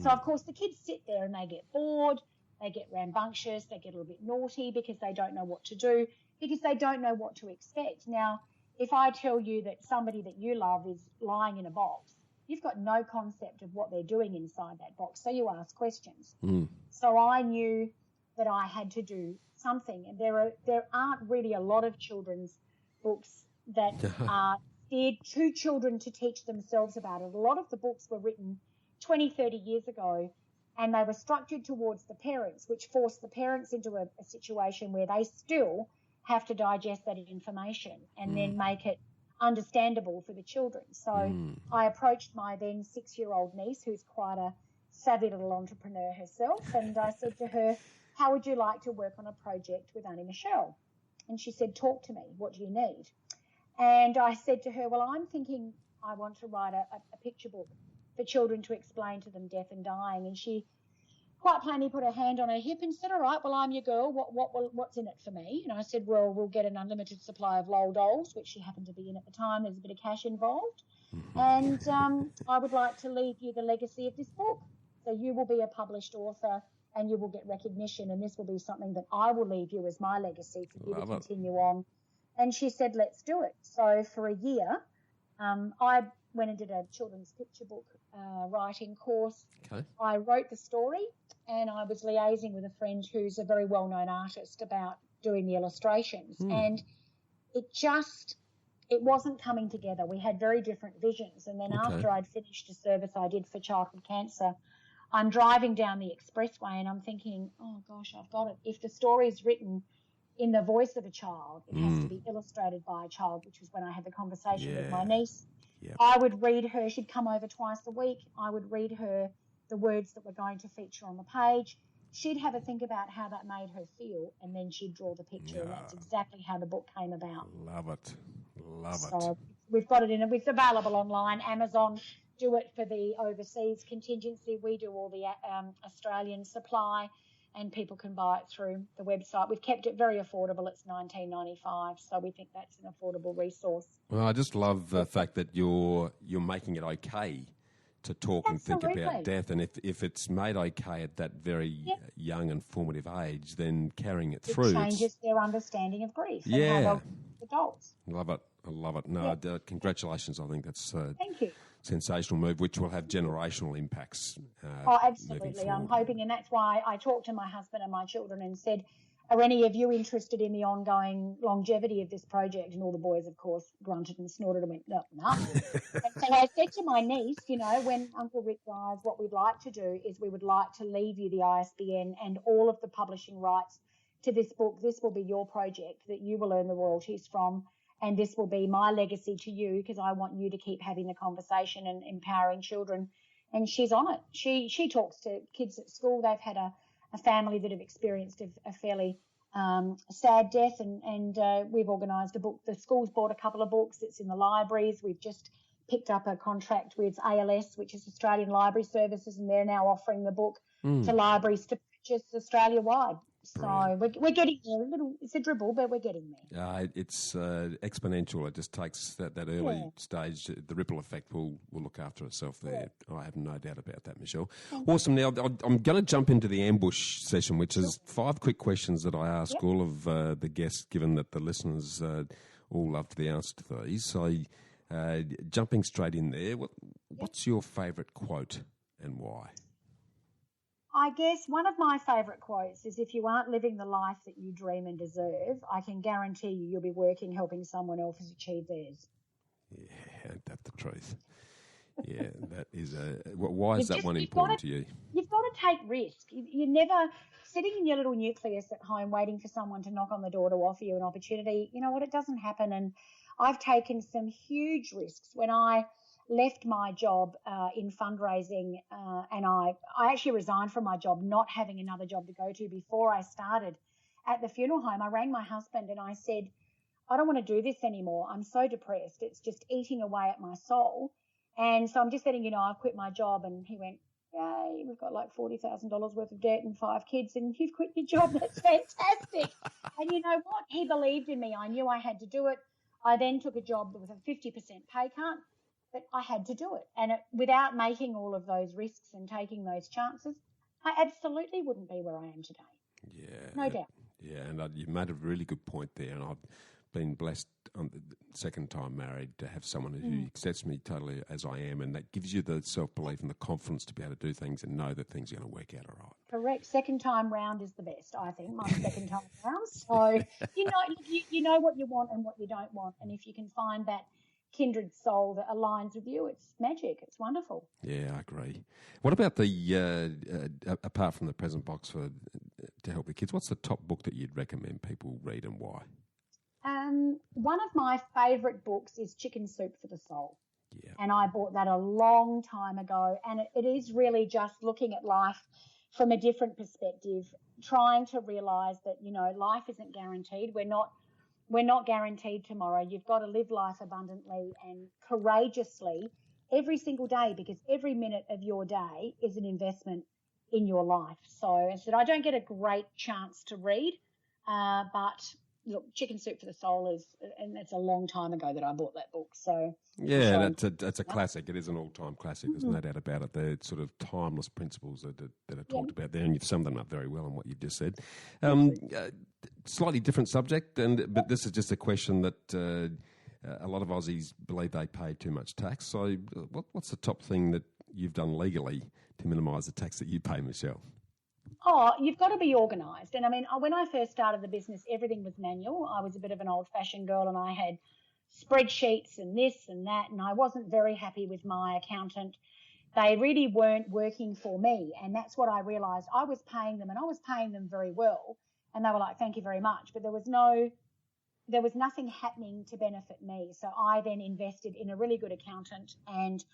Speaker 1: So, of course, the kids sit there and they get bored, they get rambunctious, they get a little bit naughty because they don't know what to do, because they don't know what to expect. Now, if I tell you that somebody that you love is lying in a box, you've got no concept of what they're doing inside that box, so you ask questions. So I knew that I had to do something, and there aren't really a lot of children's books that are steered to children to teach themselves about it. A lot of the books were written 20, 30 years ago, and they were structured towards the parents, which forced the parents into a situation where they still have to digest that information and then make it understandable for the children. So I approached my then 6-year-old niece, who's quite a savvy little entrepreneur herself, and I said to her, how would you like to work on a project with Auntie Michelle? And she said, talk to me. What do you need? And I said to her, well, I'm thinking I want to write a picture book for children to explain to them death and dying. And she quite plainly put her hand on her hip and said, all right, well, I'm your girl. What's in it for me? And I said, well, we'll get an unlimited supply of Lol dolls, which she happened to be in at the time. There's a bit of cash involved. And I would like to leave you the legacy of this book. So you will be a published author and you will get recognition, and this will be something that I will leave you as my legacy for you to continue on. And she said, let's do it. So for a year, I went and did a children's picture book writing course.
Speaker 3: Okay. I
Speaker 1: wrote the story, and I was liaising with a friend who's a very well-known artist about doing the illustrations. And it wasn't coming together. We had very different visions. And then after I'd finished a service I did for childhood cancer, I'm driving down the expressway and I'm thinking, oh, gosh, I've got it. If the story is written in the voice of a child, it has to be illustrated by a child, which was when I had the conversation with my niece. Yep. I would read her. She'd come over twice a week. I would read her the words that were going to feature on the page. She'd have a think about how that made her feel, and then she'd draw the picture, and that's exactly how the book came about.
Speaker 3: Love it.
Speaker 1: So we've got it in. It's available online. Amazon do it for the overseas contingency. We do all the Australian supply, and people can buy it through the website. We've kept it very affordable. It's $19.95, so we think that's an affordable resource.
Speaker 3: Well, I just love the fact that you're making it okay to talk and think about death, and if it's made okay at that very young and formative age, then carrying it through.
Speaker 1: It changes their understanding of grief and how they'll adults.
Speaker 3: Love it. I love it. No, congratulations. I think that's
Speaker 1: thank you.
Speaker 3: Sensational move, which will have generational impacts.
Speaker 1: Absolutely. I'm hoping, and that's why I talked to my husband and my children and said, are any of you interested in the ongoing longevity of this project? And all the boys, of course, grunted and snorted and went, no. And so I said to my niece, when Uncle Rick dies, what we'd like to do is we would like to leave you the ISBN and all of the publishing rights to this book. This will be your project that you will earn the royalties from. And this will be my legacy to you, because I want you to keep having the conversation and empowering children. And she's on it. She talks to kids at school. They've had a family that have experienced a fairly sad death, and we've organised a book. The school's bought a couple of books. It's in the libraries. We've just picked up a contract with ALS, which is Australian Library Services, and they're now offering the book to libraries to purchase Australia-wide. So we're getting there. It's a dribble, but we're getting there.
Speaker 3: It's exponential. It just takes that early stage. The ripple effect will look after itself there. I have no doubt about that, Michelle. Awesome. Now, I'm going to jump into the ambush session, which is 5 quick questions that I ask all of the guests, given that the listeners all loved the answer to these. So jumping straight in there, what's your favourite quote and why?
Speaker 1: I guess one of my favourite quotes is, if you aren't living the life that you dream and deserve, I can guarantee you'll be working helping someone else achieve theirs.
Speaker 3: Yeah, ain't that the truth? Yeah, that is why is that one important to you?
Speaker 1: You've got to take risk. You're never sitting in your little nucleus at home waiting for someone to knock on the door to offer you an opportunity. You know what? It doesn't happen. And I've taken some huge risks. When I left my job in fundraising, and I actually resigned from my job, not having another job to go to before I started at the funeral home. I rang my husband and I said, I don't want to do this anymore. I'm so depressed. It's just eating away at my soul. And so I'm just letting you know I've quit my job. And he went, yay, we've got like $40,000 worth of debt and 5 kids, and you've quit your job. That's fantastic. And you know what? He believed in me. I knew I had to do it. I then took a job with a 50% pay cut. But I had to do it. And without making all of those risks and taking those chances, I absolutely wouldn't be where I am today.
Speaker 3: Yeah.
Speaker 1: No doubt.
Speaker 3: Yeah, and you made a really good point there. And I've been blessed on the second time married to have someone who accepts me totally as I am, and that gives you the self-belief and the confidence to be able to do things and know that things are going to work out all right.
Speaker 1: Correct. Second time round is the best, I think. My second time round. So you know what you want and what you don't want. And if you can find that kindred soul that aligns with you, it's magic. It's wonderful.
Speaker 3: Yeah, I agree. What about the apart from the present box to help the kids, what's the top book that you'd recommend people read and why?
Speaker 1: One of my favourite books is Chicken Soup for the Soul.
Speaker 3: Yeah.
Speaker 1: And I bought that a long time ago, and it is really just looking at life from a different perspective, trying to realise that, life isn't guaranteed. We're not we're not guaranteed tomorrow. You've got to live life abundantly and courageously every single day, because every minute of your day is an investment in your life. So I said, I don't get a great chance to read, but look, Chicken Soup for the Soul is, and it's a long time ago that I bought that book. So
Speaker 3: yeah, that's a classic. It is an all-time classic. There's no doubt about it. They're sort of timeless principles that are talked about there, and you've summed them up very well in what you've just said. Slightly different subject, but this is just a question that a lot of Aussies believe they pay too much tax. So what's the top thing that you've done legally to minimise the tax that you pay, Michelle?
Speaker 1: Oh, you've got to be organised. And I mean, when I first started the business, everything was manual. I was a bit of an old-fashioned girl, and I had spreadsheets and this and that, and I wasn't very happy with my accountant. They really weren't working for me, and that's what I realised. I was paying them, and I was paying them very well, and they were like, thank you very much, but there was nothing happening to benefit me. So I then invested in a really good accountant, and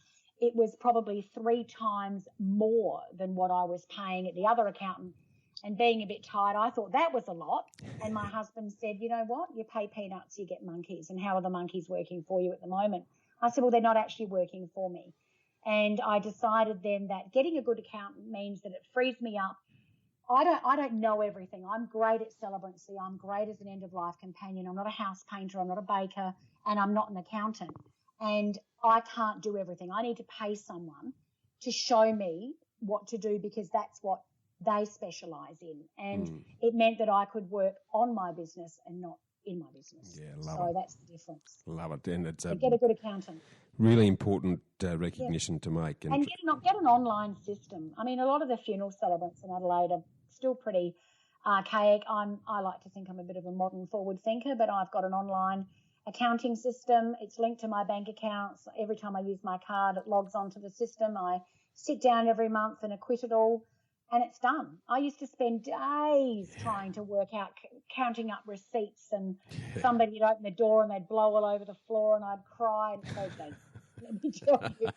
Speaker 1: it was probably 3 times more than what I was paying at the other accountant. And being a bit tired, I thought that was a lot. And my husband said, you know what, you pay peanuts, you get monkeys. And how are the monkeys working for you at the moment? I said, well, they're not actually working for me. And I decided then that getting a good accountant means that it frees me up. I don't know everything. I'm great at celebrancy. I'm great as an end-of-life companion. I'm not a house painter. I'm not a baker. And I'm not an accountant. And I can't do everything. I need to pay someone to show me what to do, because that's what they specialise in. And it meant that I could work on my business and not in my business.
Speaker 3: Yeah, love
Speaker 1: so
Speaker 3: it.
Speaker 1: That's the difference.
Speaker 3: Love it. And it's
Speaker 1: get a good accountant.
Speaker 3: Really important recognition to make.
Speaker 1: And get an online system. I mean, a lot of the funeral celebrants in Adelaide are still pretty archaic. I like to think I'm a bit of a modern forward thinker, but I've got an online accounting system. It's linked to my bank accounts. Every time I use my card, it logs onto the system. I sit down every month and acquit it all, and it's done. I used to spend days trying to work out, counting up receipts, and somebody would open the door and they'd blow all over the floor, and I'd cry. And okay, let me tell you.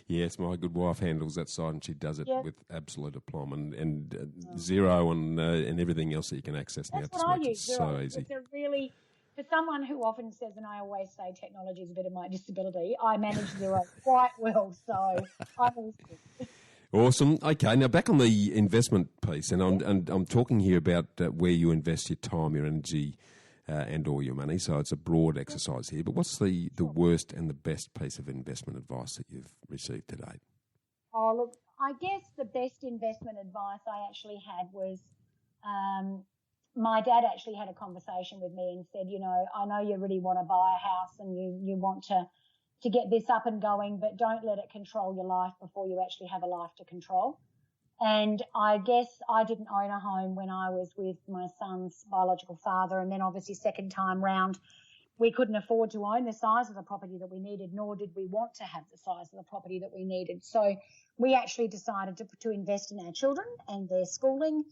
Speaker 3: Yes, my good wife handles that side, and she does it with absolute aplomb and Xero and everything else that you can access now.
Speaker 1: That's what I use.
Speaker 3: So easy.
Speaker 1: It's a really, for someone who often says, and I always say technology is a bit of my disability, I manage Xero quite well, so I'm all good.
Speaker 3: Awesome. Okay, now back on the investment piece, and I'm talking here about where you invest your time, your energy, and all your money. So it's a broad exercise here. But what's the worst and the best piece of investment advice that you've received to date?
Speaker 1: Oh, look, I guess the best investment advice I actually had was my dad actually had a conversation with me and said, you know, I know you really want to buy a house and you want to get this up and going, but don't let it control your life before you actually have a life to control. And I guess I didn't own a home when I was with my son's biological father, and then obviously second time round, we couldn't afford to own the size of the property that we needed, nor did we want to have the size of the property that we needed. So we actually decided to invest in our children and their schooling.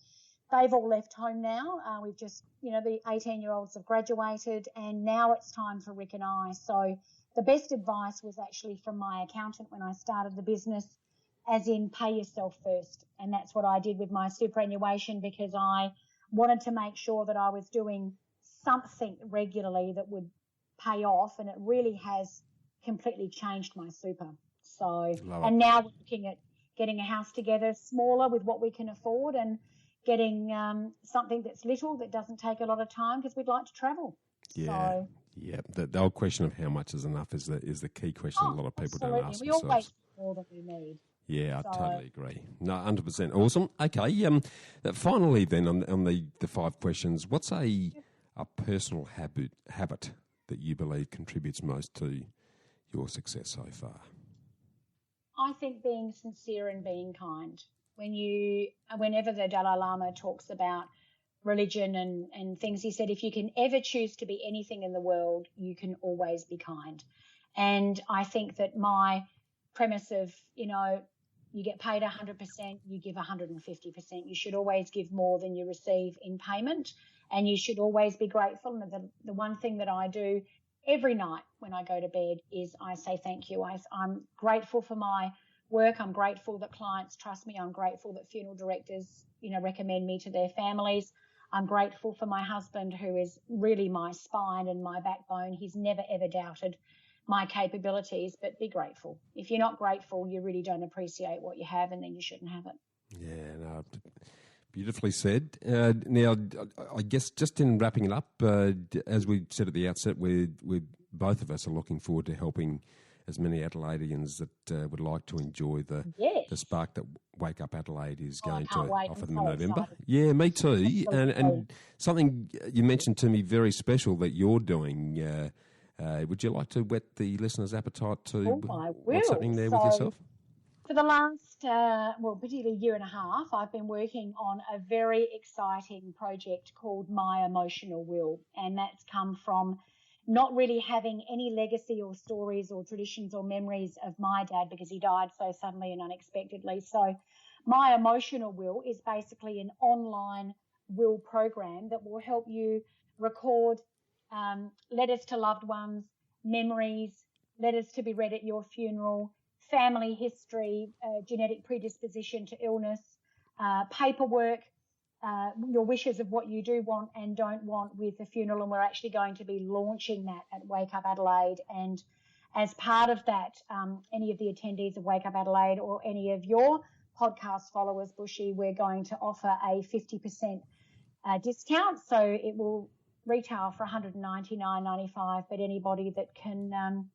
Speaker 1: They've all left home now. We've just, the 18-year-olds have graduated, and now it's time for Rick and I. So the best advice was actually from my accountant when I started the business, as in pay yourself first. And that's what I did with my superannuation, because I wanted to make sure that I was doing something regularly that would pay off, and it really has completely changed my super. So, and now we're looking at getting a house together, smaller with what we can afford, and getting something that's little, that doesn't take a lot of time, because we'd like to travel.
Speaker 3: Yeah. Yeah, the old question of how much is enough is the key question a lot of people don't ask
Speaker 1: themselves. We always more than we need.
Speaker 3: Yeah, I totally agree. No, 100%. Awesome. Okay. Finally, then, on the 5 questions, what's a personal habit that you believe contributes most to your success so far?
Speaker 1: I think being sincere and being kind. Whenever the Dalai Lama talks about religion and things, he said, if you can ever choose to be anything in the world, you can always be kind. And I think that my premise of, you get paid 100%, you give 150%. You should always give more than you receive in payment, and you should always be grateful. And the one thing that I do every night when I go to bed is I say thank you. I'm grateful for my work. I'm grateful that clients trust me. I'm grateful that funeral directors, recommend me to their families. I'm grateful for my husband, who is really my spine and my backbone. He's never, ever doubted my capabilities, but be grateful. If you're not grateful, you really don't appreciate what you have, and then you shouldn't have it.
Speaker 3: Yeah, no, beautifully said. Now, I guess just in wrapping it up, as we said at the outset, we both of us are looking forward to helping as many Adelaideans that would like to enjoy the spark that Wake Up Adelaide is going to offer them in November. Excited. Yeah, me too. And something you mentioned to me very special that you're doing. Would you like to whet the listeners' appetite to what's happening there with yourself?
Speaker 1: For the last, particularly year and a half, I've been working on a very exciting project called My Emotional Will, and that's come from not really having any legacy or stories or traditions or memories of my dad, because he died so suddenly and unexpectedly. So My Emotional Will is basically an online will program that will help you record letters to loved ones, memories, letters to be read at your funeral, family history, genetic predisposition to illness, paperwork, your wishes of what you do want and don't want with the funeral. And we're actually going to be launching that at Wake Up Adelaide. And as part of that, any of the attendees of Wake Up Adelaide or any of your podcast followers, Bushy, we're going to offer a 50% discount. So it will retail for $199.95, but anybody that can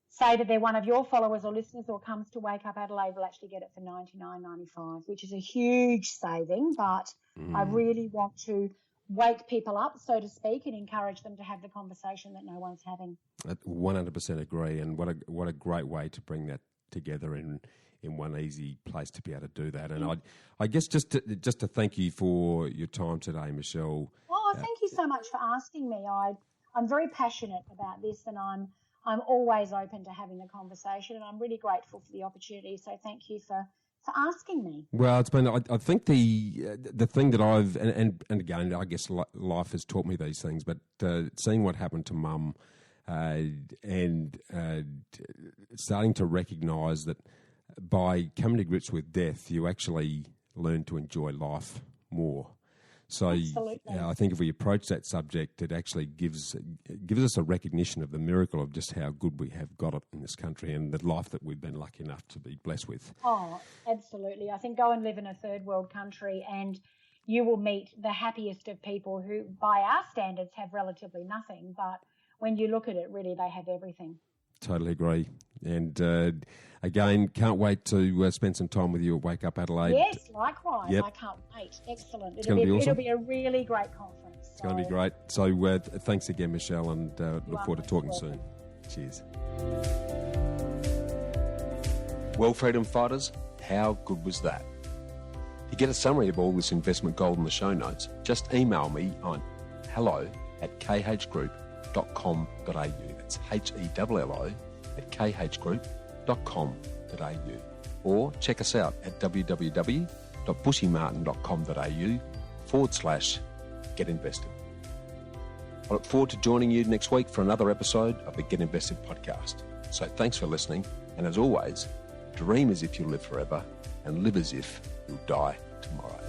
Speaker 1: say that they're one of your followers or listeners or comes to Wake Up Adelaide will actually get it for $99.95, which is a huge saving. But I really want to wake people up, so to speak, and encourage them to have the conversation that no one's having.
Speaker 3: I 100% agree, and what a great way to bring that together in one easy place to be able to do that. And I guess just to thank you for your time today, Michelle.
Speaker 1: Oh, thank you so much for asking me. I'm very passionate about this, and I'm always open to having the conversation, and I'm really grateful for the opportunity. So thank you for asking me.
Speaker 3: Well, it's been, I think the thing that I've, and again, I guess life has taught me these things, but seeing what happened to Mum and starting to recognise that by coming to grips with death, you actually learn to enjoy life more. So I think if we approach that subject, it actually gives us a recognition of the miracle of just how good we have got it in this country and the life that we've been lucky enough to be blessed with.
Speaker 1: Oh, absolutely. I think go and live in a third world country and you will meet the happiest of people who, by our standards, have relatively nothing. But when you look at it, really, they have everything.
Speaker 3: Totally agree. And again, can't wait to spend some time with you at Wake Up Adelaide.
Speaker 1: Yes, likewise. Yep. I can't wait. Excellent. It'll be a really great conference.
Speaker 3: It's going to be great. So thanks again, Michelle, and look forward to talking soon. Cheers.
Speaker 2: Well, freedom fighters, how good was that? To get a summary of all this investment gold in the show notes, just email me on hello@khgroup.com.au. That's HELLO@khgroup.com.au. Or check us out at www.bushymartin.com.au/get-invested. I look forward to joining you next week for another episode of the Get Invested podcast. So thanks for listening, and as always, dream as if you'll live forever and live as if you'll die tomorrow.